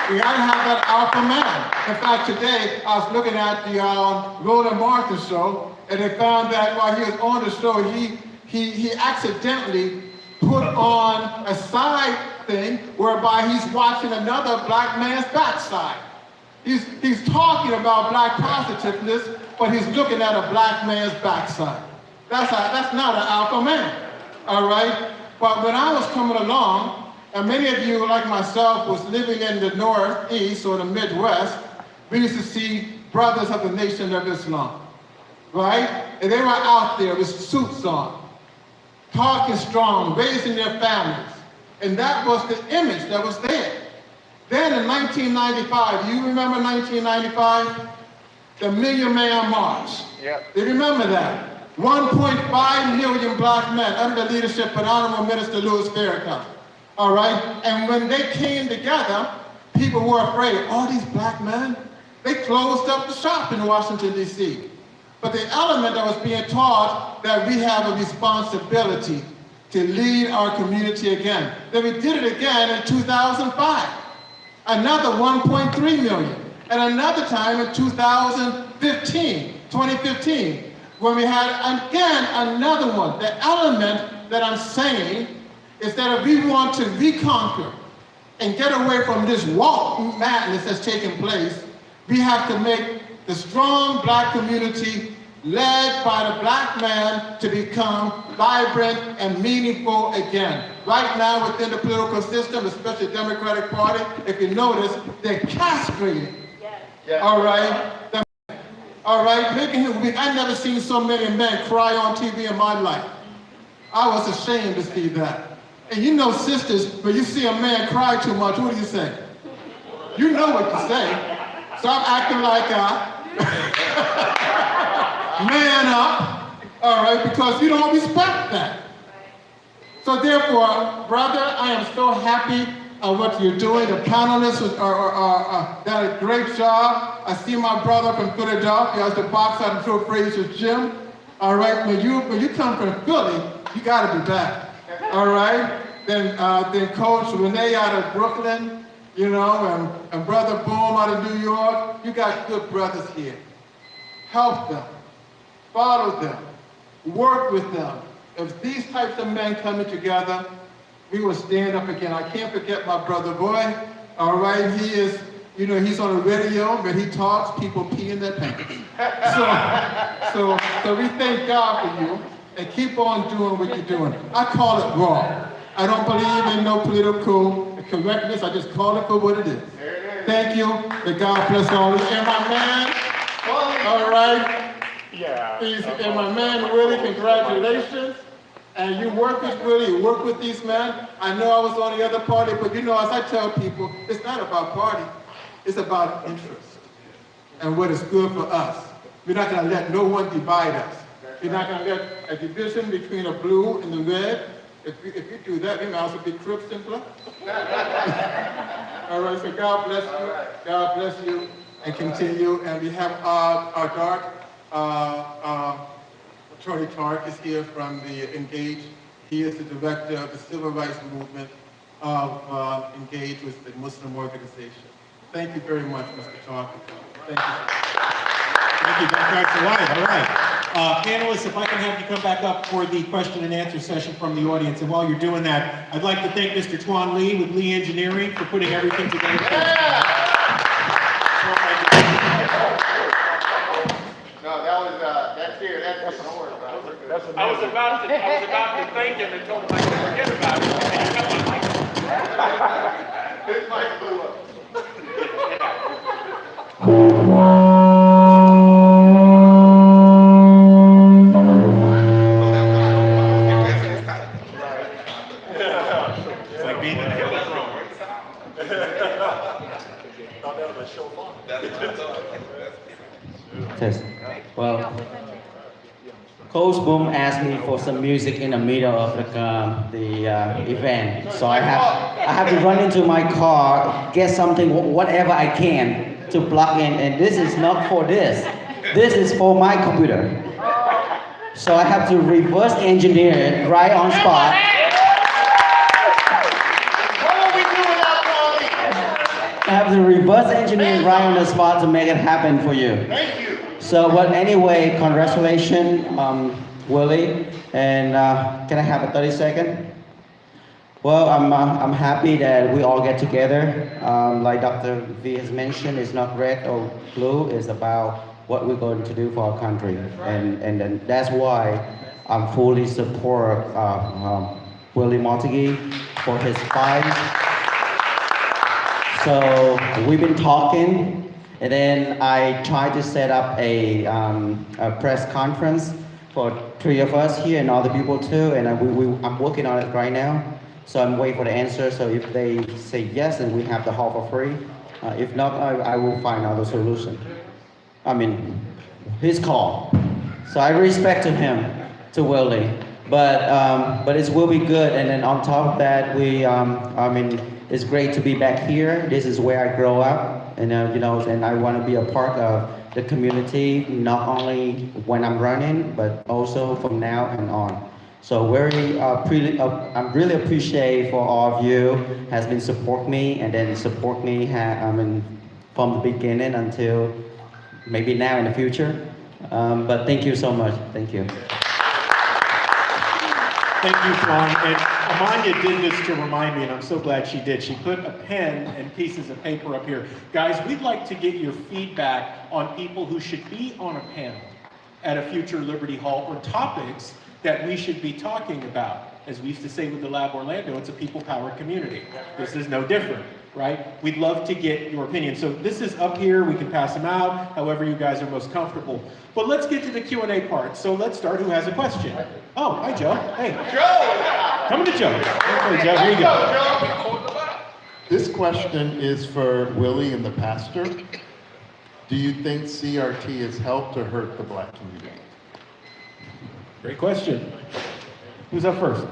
You gotta have that alpha man. In fact, today, I was looking at the Roland Martin show, and they found that while he was on the show, he accidentally put on a side thing whereby he's watching another black man's backside. He's talking about black positiveness, but he's looking at a black man's backside. That's not an alpha man, all right? But when I was coming along, and many of you, like myself, was living in the Northeast or the Midwest, we used to see Brothers of the Nation of Islam, right? And they were out there with suits on, talking strong, raising their families. And that was the image that was there. Then in 1995, do you remember 1995? The Million Man March. Yep. Do you remember that? 1.5 million black men under the leadership of Honorable Minister Louis Farrakhan. All right? And when they came together, people were afraid. All these black men, they closed up the shop in Washington, D.C. But the element that was being taught that we have a responsibility to lead our community again. Then we did it again in 2005. Another 1.3 million. And another time in 2015, when we had again another one. The element that I'm saying is that if we want to reconquer and get away from this woke madness that's taking place, we have to make the strong black community led by the black man to become vibrant and meaningful again. Right now within the political system, especially the Democratic Party, if you notice, they're castrating. Yes. All right? All right, making him weak. I've never seen so many men cry on TV in my life. I was ashamed to see that. And you know, sisters, when you see a man cry too much, what do you say? You know what to say. So I'm acting like man up, all right, because you don't respect that. So therefore, brother, I am so happy what you're doing. The panelists done a great job. I see my brother from Philadelphia as the boxer out of Phil Frazier's gym. All right, when you come from Philly, you got to be back. All right, then Coach Renee out of Brooklyn, you know, and Brother Boom out of New York. You got good brothers here. Help them. Follow them, work with them. If these types of men coming together, we will stand up again. I can't forget my brother Boy, all right? He is, you know, he's on the radio, but he talks, people pee in their pants. So we thank God for you, and keep on doing what you're doing. I call it raw. I don't believe in no political correctness, I just call it for what it is. Thank you, and God bless all of you. And my man, all right? Yeah. And my man, Willie, congratulations. And you work with Willie, you work with these men. I know I was on the other party, but you know, as I tell people, it's not about party. It's about interest and what is good for us. We're not going to let no one divide us. We're not going to let a division between a blue and the red. If you do that, we might also be Crips and Bloods. All right, so God bless you. God bless you, and continue. And we have our dark. Attorney Tark is here from the Engage. He is the director of the Civil Rights Movement of Engage, with the Muslim organization. Thank you very much, Mr. Tark. Thank you. Thank you. That's right. All right. Panelists, if I can have you come back up for the question and answer session from the audience. And while you're doing that, I'd like to thank Mr. Tuan Lee with Lee Engineering for putting everything together. No, that's here, that's don't worry about it. I was about to thank him and told him I could forget about it. His mic blew up. It's like being in a Well, Coach Boom asked me for some music in the middle of the event, so I have to run into my car, get something, whatever I can, to plug in. And this is not for this. This is for my computer. So I have to reverse engineer it right on spot. I have to reverse engineer right on the spot to make it happen for you. Thank you. So, but anyway, congratulations, Willie. And can I have a 30-second? Well, I'm happy that we all get together. Like Dr. V has mentioned, it's not red or blue. It's about what we're going to do for our country, and then that's why I'm fully support Willie Montague for his fight. So we've been talking, and then I tried to set up a press conference for 3 of us here and other people too, and I'm working on it right now. So I'm waiting for the answer. So if they say yes, then we have the hall for free. If not, I will find other solution. I mean, his call. So I respect to him, to Willie, but it will be good. And then on top of that, it's great to be back here. This is where I grew up, and and I want to be a part of the community, not only when I'm running, but also from now and on. So I'm really appreciate for all of you has been support me and then support me from the beginning until maybe now in the future. But thank you so much. Thank you. Thank you, Tuan. And Amania did this to remind me, and I'm so glad she did. She put a pen and pieces of paper up here. Guys, we'd like to get your feedback on people who should be on a panel at a future Liberty Hall, or topics that we should be talking about. As we used to say with the Lab Orlando, it's a people-powered community. This is no different, right? We'd love to get your opinion. So this is up here, we can pass them out, however you guys are most comfortable. But let's get to the Q&A part. So let's start, who has a question? Oh, hi Joe, hey. Joe! Coming to Joe. Okay, Joe, here you go. This question is for Willie and the pastor. Do you think CRT has helped or hurt the black community? Great question. Who's up first?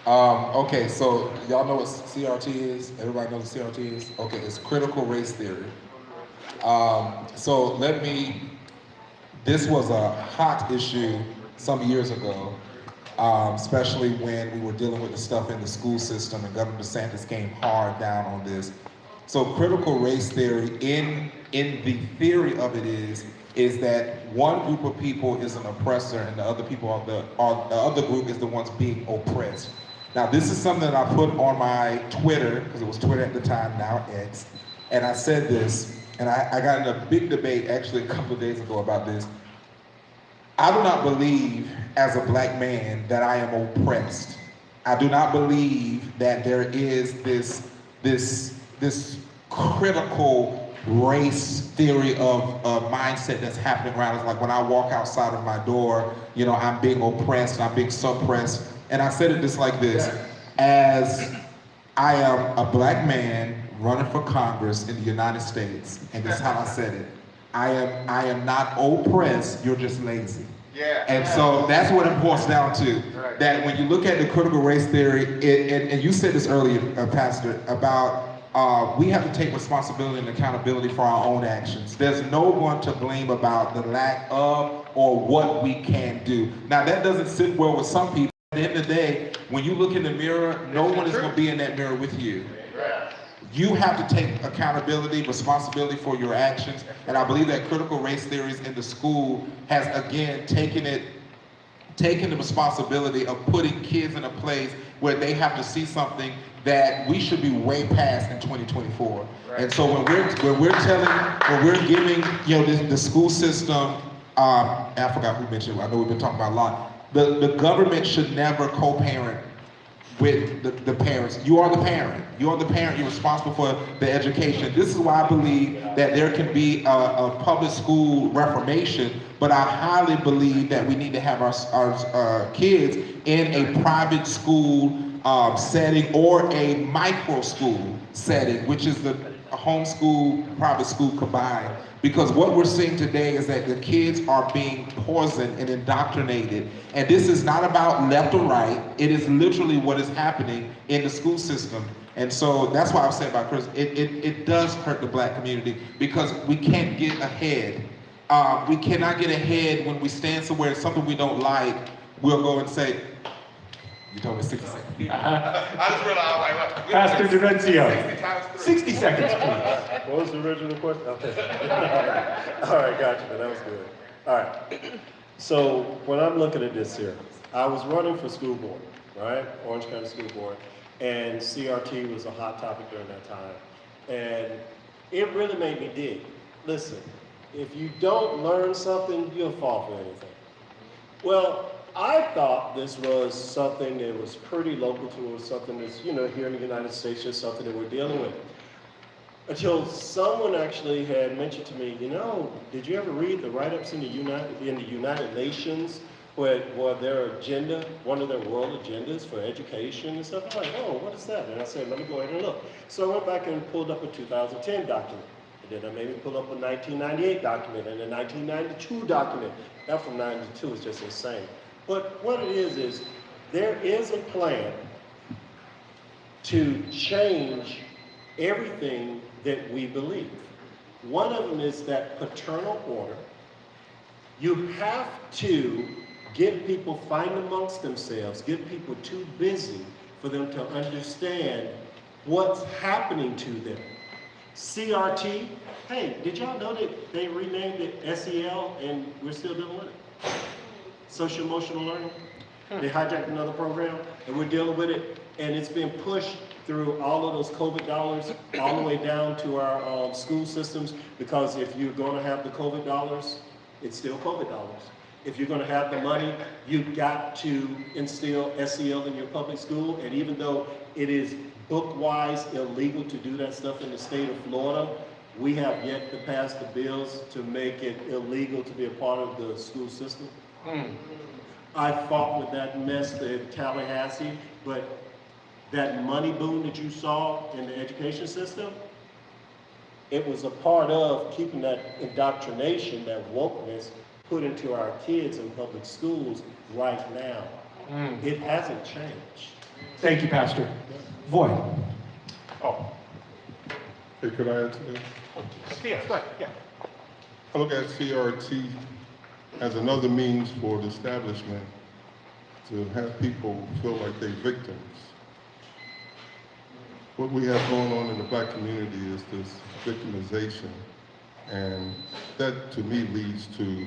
Okay, so y'all know what CRT is? Everybody knows what CRT is? Okay, it's critical race theory. This was a hot issue some years ago, especially when we were dealing with the stuff in the school system, and Governor DeSantis came hard down on this. So critical race theory, in the theory of it is that one group of people is an oppressor and the other other group is the ones being oppressed. Now this is something that I put on my Twitter, because it was Twitter at the time, now X, and I said this, and I got in a big debate actually a couple of days ago about this. I do not believe as a black man that I am oppressed. I do not believe that there is this critical race theory of mindset that's happening around us. Like when I walk outside of my door, I'm being oppressed, I'm being suppressed. And I said it just like this: as I am a black man running for Congress in the United States, and this is how I said it, I am not oppressed, you're just lazy. Yeah. And so that's what it boils down to. Right. That when you look at the critical race theory, and you said this earlier, Pastor, about we have to take responsibility and accountability for our own actions. There's no one to blame about the lack of or what we can do. Now that doesn't sit well with some people. At the end of the day, when you look in the mirror, no one is going to be in that mirror with you. You have to take accountability, responsibility for your actions, and I believe that critical race theories in the school has again taken the responsibility of putting kids in a place where they have to see something that we should be way past in 2024. Right. And so when we're giving, you know, the school system, I forgot who mentioned it, I know we've been talking about a lot. The government should never co-parent with the parents. You are the parent. You are the parent. You're responsible for the education. This is why I believe that there can be a public school reformation, but I highly believe that we need to have our kids in a private school setting or a micro school setting, which is the homeschool, private school combined. Because what we're seeing today is that the kids are being poisoned and indoctrinated. And this is not about left or right. It is literally what is happening in the school system. And so that's why I'm saying about Chris, it does hurt the black community because we can't get ahead. We cannot get ahead when we stand somewhere, something we don't like, we'll go and say, you told me 60 seconds. I just realized, Pastor DiMenzio, 60 seconds, please. What was the original question? Okay. All right, gotcha, man, that was good. All right, so when I'm looking at this here, I was running for school board, right? Orange County School Board, and CRT was a hot topic during that time. And it really made me dig. Listen, if you don't learn something, you'll fall for anything. Well, I thought this was something that was pretty local to us, something that's, you know, here in the United States, just something that we're dealing with. Until someone actually had mentioned to me, you know, did you ever read the write-ups in the United Nations where their agenda, one of their world agendas for education and stuff? I'm like, oh, what is that? And I said, let me go ahead and look. So I went back and pulled up a 2010 document. And then I maybe pulled up a 1998 document and a 1992 document. That from 92 is just insane. But what it is there is a plan to change everything that we believe. One of them is that paternal order. You have to get people find amongst themselves, get people too busy for them to understand what's happening to them. CRT, hey, did y'all know that they renamed it SEL and we're still dealing with it? Social emotional learning. They hijacked another program and we're dealing with it, and it's been pushed through all of those COVID dollars all the way down to our school systems, because if you're going to have the COVID dollars, it's still COVID dollars. If you're going to have the money, you've got to instill SEL in your public school, and even though it is book-wise illegal to do that stuff in the state of Florida, we have yet to pass the bills to make it illegal to be a part of the school system. I fought with that mess in Tallahassee, but that money boom that you saw in the education system, it was a part of keeping that indoctrination, that wokeness, put into our kids in public schools right now. It hasn't changed. Thank you, Pastor. Voight. Oh. Hey, could I add to that? Yes, go ahead. Yeah. I look at CRT as another means for the establishment to have people feel like they're victims. What we have going on in the black community is this victimization, and that to me leads to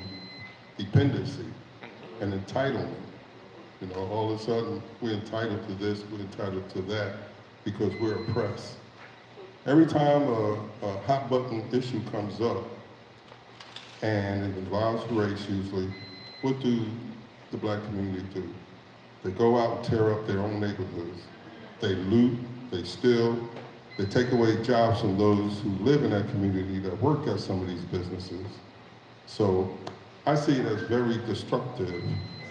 dependency and entitlement. You know, all of a sudden we're entitled to this, we're entitled to that because we're oppressed. Every time a hot button issue comes up, and it involves race usually, what do the black community do? They go out and tear up their own neighborhoods. They loot, they steal, they take away jobs from those who live in that community that work at some of these businesses. So I see it as very destructive,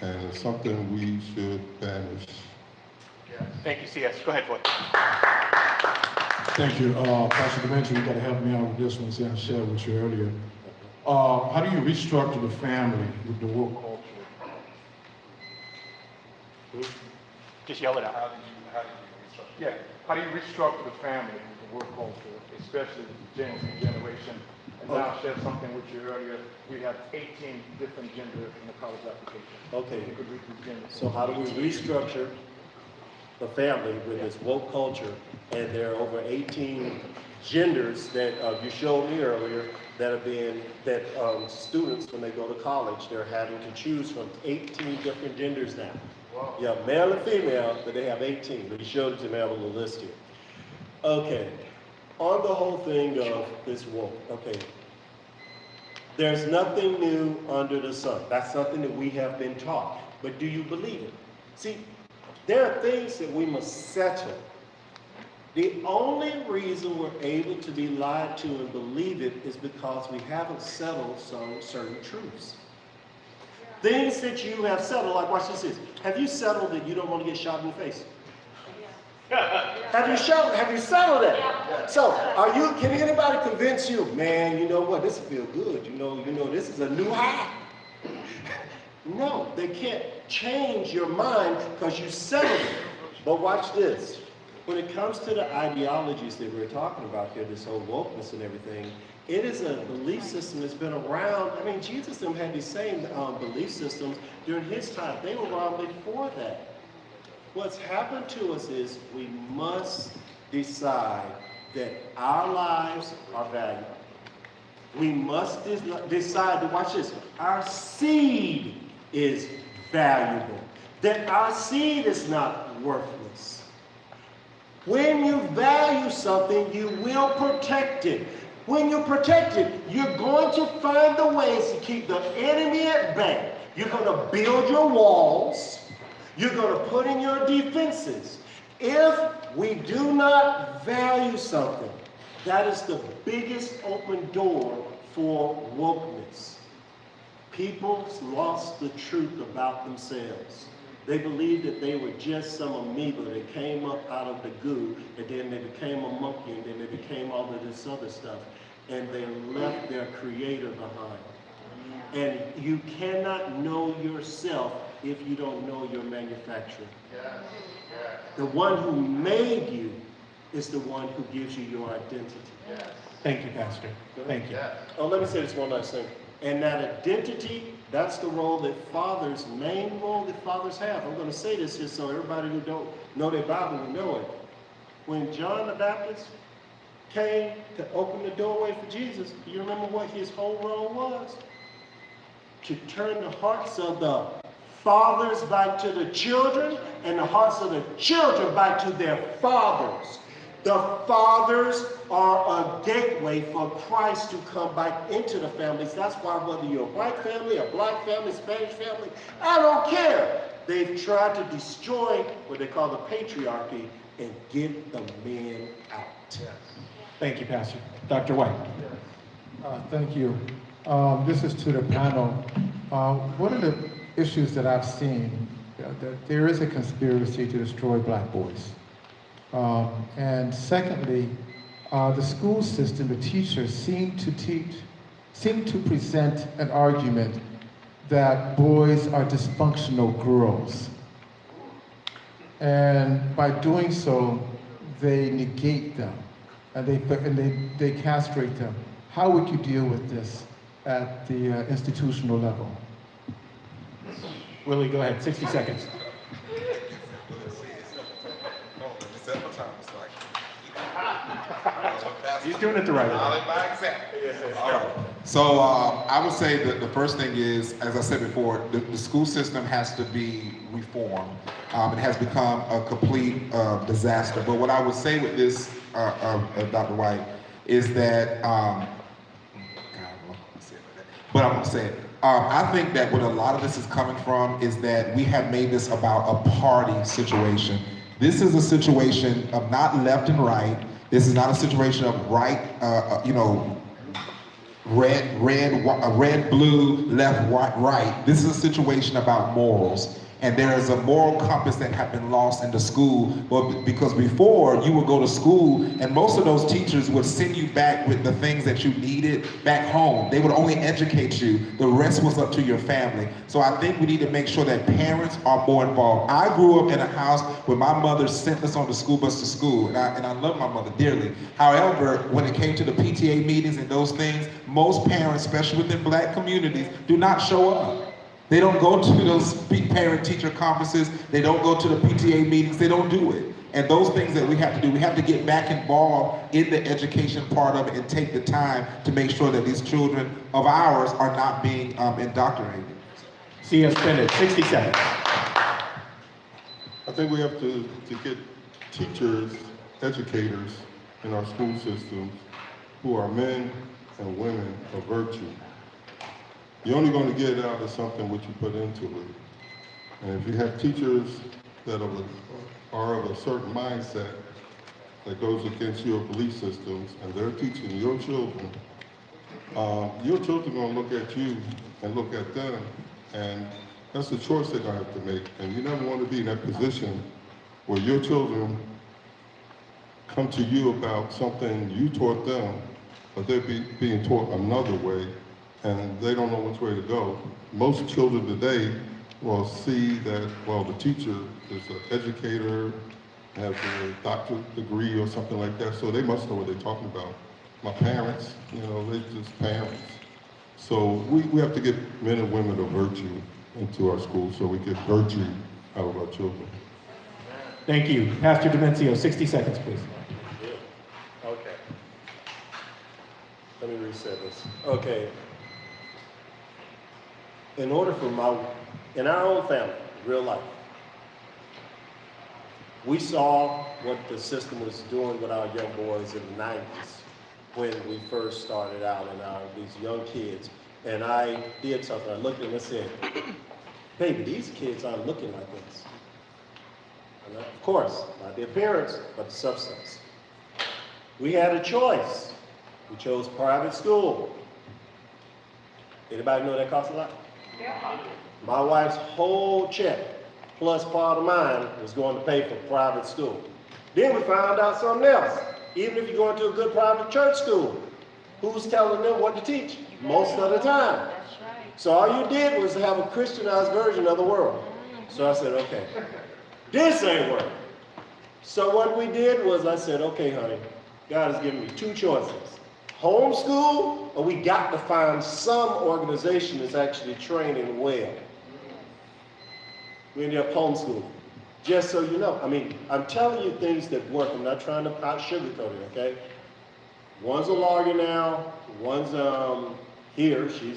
and it's something we should banish. Thank you, CS. Go ahead, Voight. Thank you. Pastor DiMenzio, you got to help me out with this one. See, I shared with you earlier. How do you restructure the family with the woke culture? Just yell it out. How do you restructure? Yeah. How do you restructure the family with the woke culture, especially the Gen Z generation? And now I shared something with you earlier. We have 18 different genders in the college application. Okay. You could read through genders. So how do we restructure the family with this woke culture, and there are over 18 genders that you showed me earlier that are being, that students, when they go to college, they're having to choose from 18 different genders now. Wow. Yeah, male and female, but they have 18, but you showed it to me, I have a little list here. Okay, on the whole thing of this woke, okay, there's nothing new under the sun. That's something that we have been taught, but do you believe it? See, there are things that we must settle. The only reason we're able to be lied to and believe it is because we haven't settled some certain truths. Things that you have settled, like watch this is, have you settled that you don't want to get shot in the face? Have you settled that? So, can anybody convince you, man, you know what, this will feel good, you know, this is a new high. No, they can't change your mind because you settled it. But watch this. When it comes to the ideologies that we're talking about here, this whole wokeness and everything, it is a belief system that's been around. I mean, Jesus had these same belief systems during his time. They were around before that. What's happened to us is we must decide that our lives are valuable. We must decide to, watch this, our seed is valuable, that our seed is not worthless. When you value something, you will protect it. When you protect it, you're going to find the ways to keep the enemy at bay. You're going to build your walls. You're going to put in your defenses. If we do not value something, that is the biggest open door for wokeness. People lost the truth about themselves. They believed that they were just some amoeba that came up out of the goo, and then they became a monkey, and then they became all of this other stuff, and they left their creator behind. And you cannot know yourself if you don't know your manufacturer. The one who made you is the one who gives you your identity. Thank you, Pastor. Thank you. Oh, let me say this one last thing. And that identity, that's the role that fathers, main role that fathers have. I'm going to say this here so everybody who don't know their Bible will know it. When John the Baptist came to open the doorway for Jesus, do you remember what his whole role was? To turn the hearts of the fathers back to the children, and the hearts of the children back to their fathers. The fathers are a gateway for Christ to come back into the families. That's why whether you're a white family, a black family, Spanish family, I don't care. They've tried to destroy what they call the patriarchy and get the men out. Thank you, Pastor. Dr. White. Thank you. This is to the panel. One of the issues that I've seen, that there is a conspiracy to destroy black boys. And secondly, the school system, the teachers seem to present an argument that boys are dysfunctional girls. And by doing so, they negate them and they castrate them. How would you deal with this at the institutional level? Willie, go ahead, 60 seconds. He's doing it the right way. So I would say that the first thing is, as I said before, the school system has to be reformed. It has become a complete disaster. But what I would say with this, Dr. White, is that, but I'm going to say it. I think that what a lot of this is coming from is that we have made this about a party situation. This is a situation of not left and right. This is not a situation of right, red, blue, left, right. This is a situation about morals. And there is a moral compass that had been lost in the school. But because before, you would go to school and most of those teachers would send you back with the things that you needed back home. They would only educate you. The rest was up to your family. So I think we need to make sure that parents are more involved. I grew up in a house where my mother sent us on the school bus to school, and I love my mother dearly. However, when it came to the PTA meetings and those things, most parents, especially within black communities, do not show up. They don't go to those big parent-teacher conferences. They don't go to the PTA meetings. They don't do it. And those things that we have to do, we have to get back involved in the education part of it and take the time to make sure that these children of ours are not being indoctrinated. C.S. Bennett, 60 seconds. I think we have to get teachers, educators in our school systems who are men and women of virtue. You're only going to get out of something what you put into it. And if you have teachers that are of a certain mindset that goes against your belief systems and they're teaching your children are going to look at you and look at them, and that's the choice they're going to have to make. And you never want to be in that position where your children come to you about something you taught them, but they're being taught another way, and they don't know which way to go. Most children today will see that, well, the teacher is an educator, has a doctorate degree or something like that, so they must know what they're talking about. My parents, they're just parents. So we have to get men and women of virtue into our schools so we get virtue out of our children. Thank you. Pastor Demencio, 60 seconds, please. Okay. Let me reset this. Okay. In order for in our own family, real life, we saw what the system was doing with our young boys in the 90s when we first started out and these young kids. And I did something. I looked at them and said, baby, these kids aren't looking like this. And of course, not the appearance, but the substance. We had a choice. We chose private school. Anybody know that costs a lot? Yeah. My wife's whole check, plus part of mine, was going to pay for private school. Then we found out something else. Even if you go into a good private church school, who's telling them what to teach? Most of the time. That's right. So all you did was have a Christianized version of the world. So I said, okay, this ain't working. So what we did was I said, okay, honey, God has given me two choices. Homeschool, or we got to find some organization that's actually training well. We ended up homeschooling. Just so you know, I'm telling you things that work. I'm not trying to sugarcoat it, okay? One's a lawyer now. One's here. She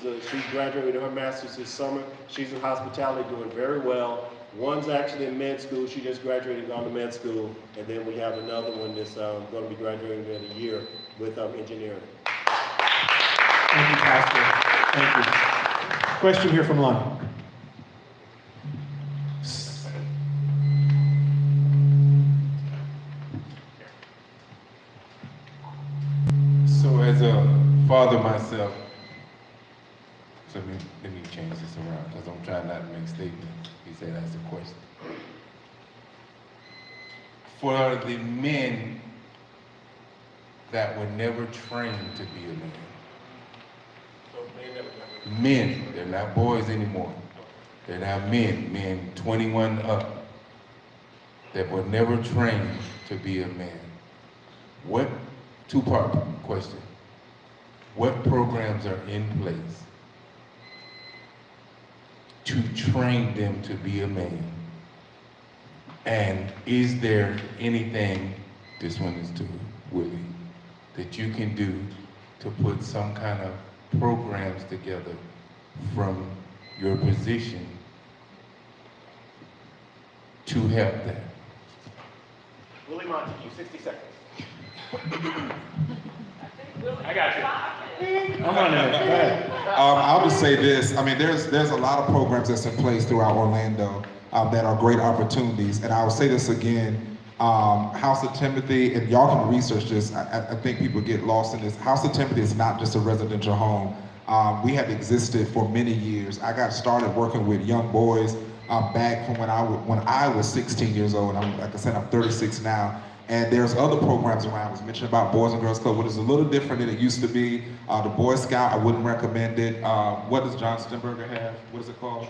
graduated her master's this summer. She's in hospitality, doing very well. One's actually in med school. She just graduated, gone to med school. And then we have another one that's going to be graduating in a year with engineering. Thank you, Pastor. Thank you. Question here from Lonnie. So as a father myself, let me change this around because I'm trying not to make statements. He said that's a question. For the men that were never trained to be a man. Men, they're not boys anymore. They're not men 21 up, that were never trained to be a man. What, two-part question, what programs are in place to train them to be a man? And is there anything, this one is to Willie, that you can do to put some kind of programs together from your position to help that? Willie Montague, 60 seconds. I got you. I'm on it. Go ahead. I'll just say this. There's a lot of programs that's in place throughout Orlando that are great opportunities. And I will say this again, House of Timothy, and y'all can research this. I think people get lost in this. House of Timothy is not just a residential home. We have existed for many years. I got started working with young boys back from when I was 16 years old. Like I said, I'm 36 now. And there's other programs around. I was mentioning about Boys and Girls Club, which is a little different than it used to be. The Boy Scout, I wouldn't recommend it. What does John Stenberger have? What is it called?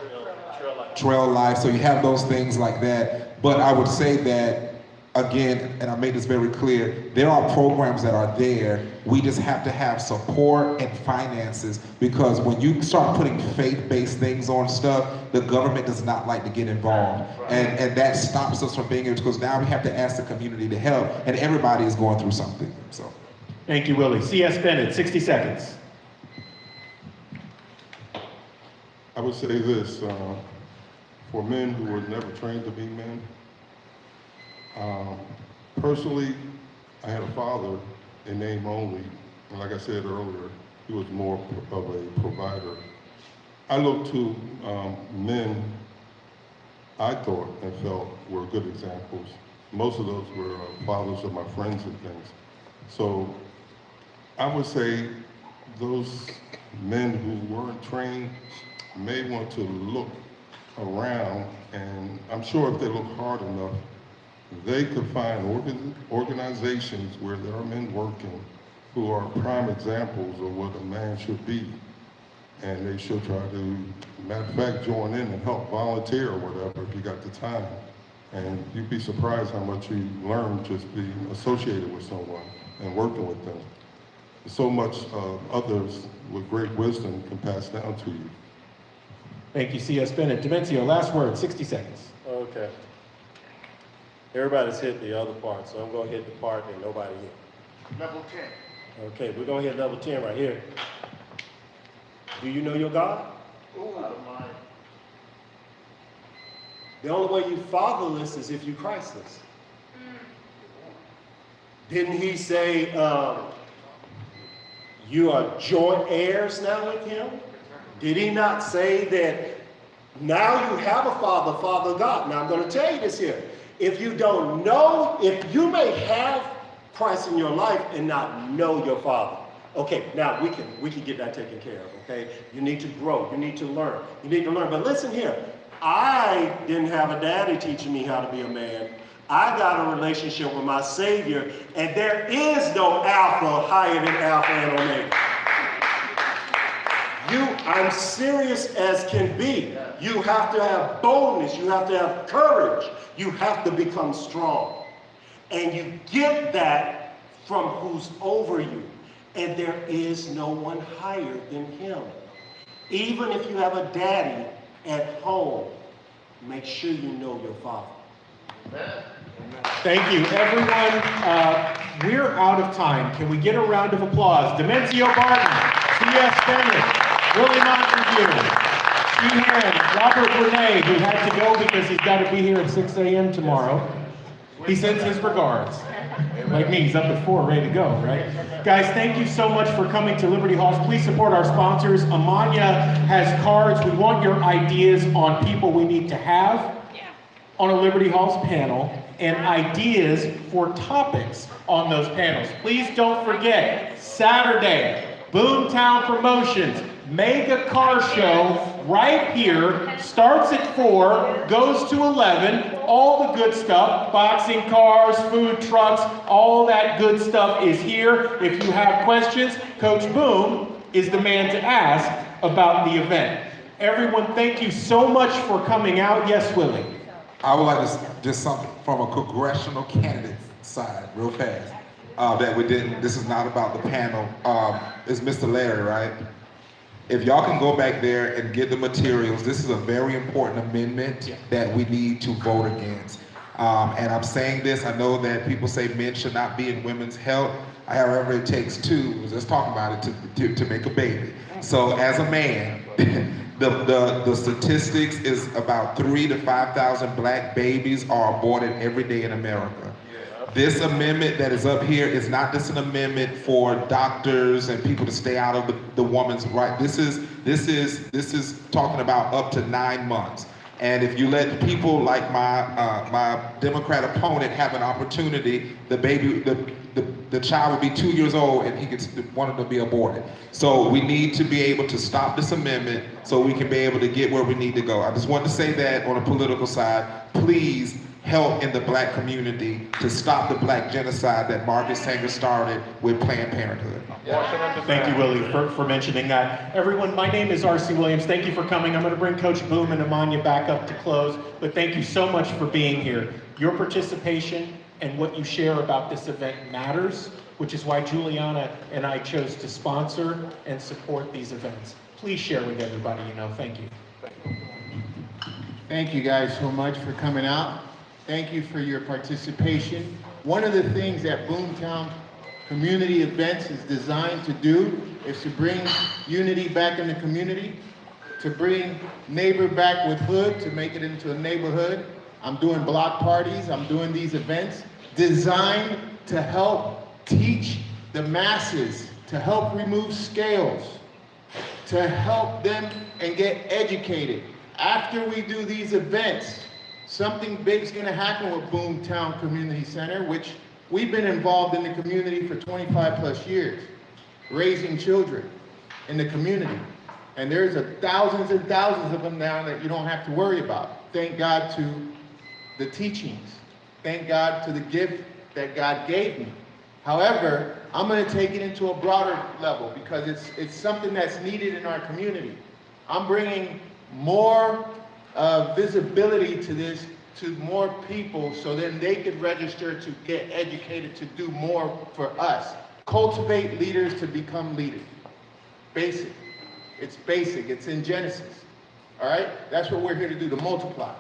Trail Life. So you have those things like that. But I would say that again, and I made this very clear, there are programs that are there. We just have to have support and finances, because when you start putting faith-based things on stuff, the government does not like to get involved. And that stops us from being able to, because now we have to ask the community to help, and everybody is going through something, so. Thank you, Willie. C.S. Bennett, 60 seconds. I would say this, for men who were never trained to be men, personally, I had a father in name only, and like I said earlier, he was more of a provider. I look to men I thought and felt were good examples. Most of those were fathers of my friends and things. So I would say those men who weren't trained may want to look around, and I'm sure if they look hard enough, they could find organizations where there are men working who are prime examples of what a man should be. And they should try to, matter of fact, join in and help volunteer or whatever if you got the time. And you'd be surprised how much you learn just being associated with someone and working with them. So much others with great wisdom can pass down to you. Thank you, C.S. Bennett. Demencio, last word, 60 seconds. Okay. Everybody's hit the other part, so I'm gonna hit the part that nobody hit. Level 10. Okay, we're gonna hit level 10 right here. Do you know your God? Ooh, out of mine. The only way you fatherless is if you Christless. Didn't he say you are joint heirs now with him? Did he not say that now you have a father, Father God? Now I'm going to tell you this here. If you don't know, if you may have Christ in your life and not know your Father. Okay, now we can get that taken care of, okay? You need to grow, you need to learn, but listen here, I didn't have a daddy teaching me how to be a man. I got a relationship with my Savior, and there is no Alpha higher than Alpha and Omega. I'm serious as can be. You have to have boldness, you have to have courage, you have to become strong. And you get that from who's over you. And there is no one higher than him. Even if you have a daddy at home, make sure you know your father. Thank you, everyone. We're out of time. Can we get a round of applause? Demencio Barton, C.S. Bennett, Willie Montague, Steve Hand, Robert Renee, who had to go because he's got to be here at 6 a.m. tomorrow. He sends his regards. Like me, he's up at 4, ready to go, right? Guys, thank you so much for coming to Liberty Halls. Please support our sponsors. Amania has cards. We want your ideas on people we need to have on a Liberty Halls panel and ideas for topics on those panels. Please don't forget, Saturday, Boomtown Promotions, mega car show right here, starts at 4, goes to 11, all the good stuff, boxing cars, food trucks, all that good stuff is here. If you have questions, Coach Boom is the man to ask about the event. Everyone, thank you so much for coming out. Yes, Willie? I would like to just something from a congressional candidate side, real fast, that we didn't, this is not about the panel. It's Mr. Larry, right? If y'all can go back there and get the materials, this is a very important amendment that we need to vote against. And I'm saying this, I know that people say men should not be in women's health. However, it takes two, let's talk about it, to make a baby. So as a man, the statistics is about 3,000 to 5,000 black babies are aborted every day in America. This amendment that is up here is not just an amendment for doctors and people to stay out of the woman's right. This is talking about up to 9 months. And if you let people like my Democrat opponent have an opportunity, the child will be 2 years old and he gets wanted to be aborted. So we need to be able to stop this amendment so we can be able to get where we need to go. I just want to say that on a political side, please help in the black community to stop the black genocide that Margaret Sanger started with Planned Parenthood. Thank you, Willie, for mentioning that. Everyone, my name is R.C. Williams. Thank you for coming. I'm going to bring Coach Boom and Amania back up to close, but thank you so much for being here. Your participation and what you share about this event matters, which is why Juliana and I chose to sponsor and support these events. Please share with everybody you know. Thank you. Thank you guys so much for coming out. Thank you for your participation. One of the things that Boomtown Community Events is designed to do is to bring unity back in the community, to bring neighbor back with hood, to make it into a neighborhood. I'm doing block parties, I'm doing these events designed to help teach the masses, to help remove scales, to help them and get educated. After we do these events, something big's gonna happen with Boomtown Community Center, which we've been involved in the community for 25 plus years, raising children in the community. And there's thousands and thousands of them now that you don't have to worry about. Thank God to the teachings. Thank God to the gift that God gave me. However, I'm gonna take it into a broader level because it's something that's needed in our community. I'm bringing more visibility to this to more people so then they could register to get educated to do more for us. Cultivate leaders to become leaders. Basic. It's basic. It's in Genesis. All right? That's what we're here to do, to multiply.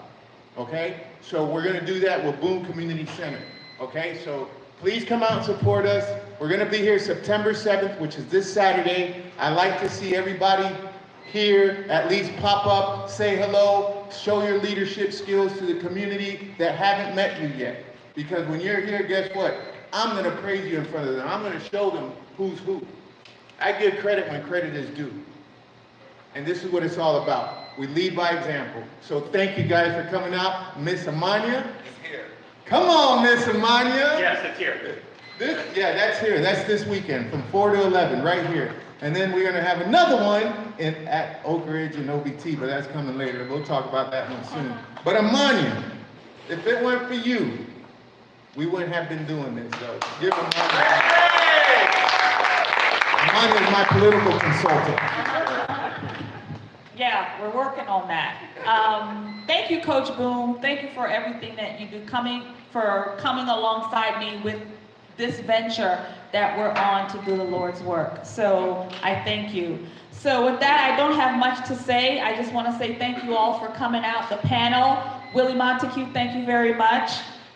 Okay? So we're going to do that with Boom Community Center. Okay? So please come out and support us. We're going to be here September 7th, which is this Saturday. I'd like to see everybody here at least pop up, say hello, show your leadership skills to the community that haven't met you yet. Because when you're here, guess what? I'm going to praise you in front of them. I'm going to show them who's who. I give credit when credit is due. And this is what it's all about. We lead by example. So thank you guys for coming out. Miss Amania? It's here. Come on, Miss Amania. Yes, it's here. Yeah, that's here. That's this weekend from 4 to 11, right here. And then we're going to have another one at Oak Ridge and OBT, but that's coming later. We'll talk about that one soon. But Amania, if it weren't for you, we wouldn't have been doing this. So give Amania. Amania is my political consultant. Yeah, we're working on that. Thank you, Coach Boom. Thank you for everything that you do, for coming alongside me with this venture that we're on to do the Lord's work. So I thank you. So with that, I don't have much to say. I just want to say thank you all for coming out. The panel, Willie Montague, thank you very much.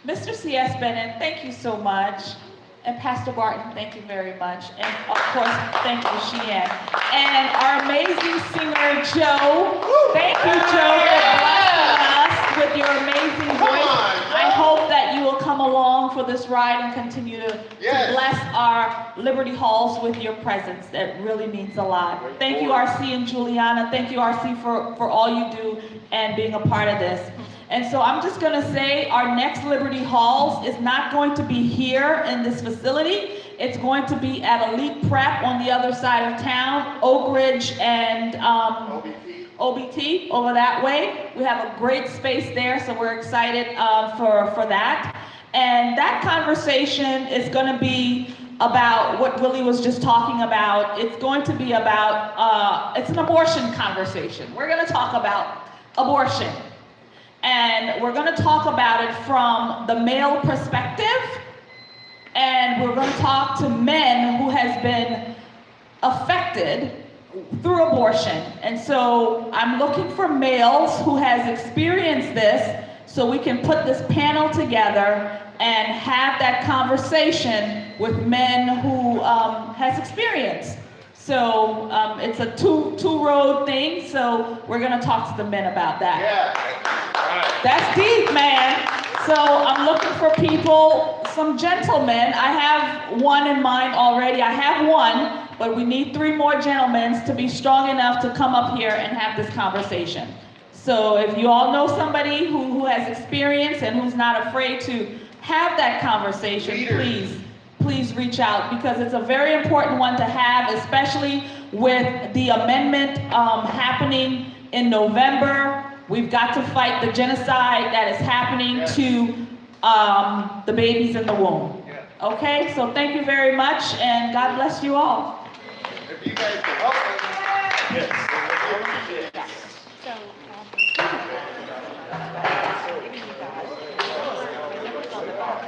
Mr. C.S. Bennett, thank you so much. And Pastor Barton, thank you very much. And of course, thank you, Sheehan. And our amazing singer, Joe. Thank you, Joe, for blessing us with your amazing voice. I hope that you will come along for this ride and continue to bless our Liberty Halls with your presence. That really means a lot. Thank you, RC and Juliana. Thank you, RC, for all you do and being a part of this. And so I'm just gonna say our next Liberty Halls is not going to be here in this facility. It's going to be at Elite Prep on the other side of town, Oak Ridge and OBT over that way. We have a great space there, so we're excited for that. And that conversation is gonna be about what Willie was just talking about. It's going to be about, it's an abortion conversation. We're gonna talk about abortion. And we're going to talk about it from the male perspective, and we're going to talk to men who has been affected through abortion. And so I'm looking for males who has experienced this so we can put this panel together and have that conversation with men who has experience. So it's a two-road thing, so we're going to talk to the men about that. Yeah. That's deep, man. So I'm looking for people, some gentlemen. I have one in mind already. I have one, but we need 3 more gentlemen to be strong enough to come up here and have this conversation. So if you all know somebody who has experience and who's not afraid to have that conversation, please reach out, because it's a very important one to have, especially with the amendment happening in November. We've got to fight the genocide that is happening to the babies in the womb. Okay, so thank you very much, and God bless you all. If you guys can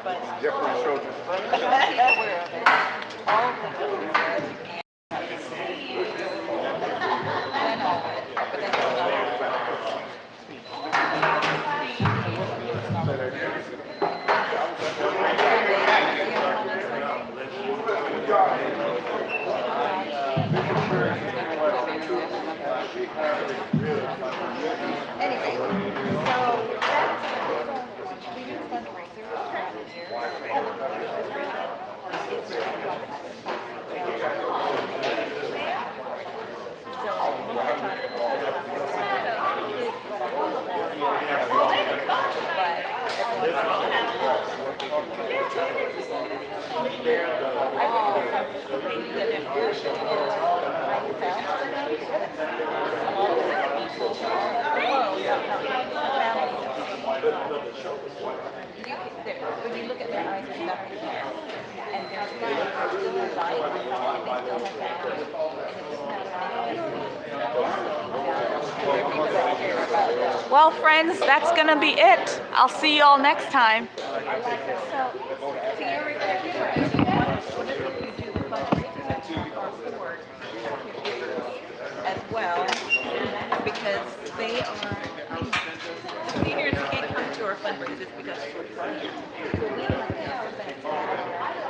but. Definitely children. Aware of it. All of them. When you look at their eyes, there's nothing there. And there's still light, and they still have that. Well, friends, that's going to be it. I'll see you all next time. So, to your request, what if you do the fundraisers at our board as well, because they are, seniors can't come to our fundraisers because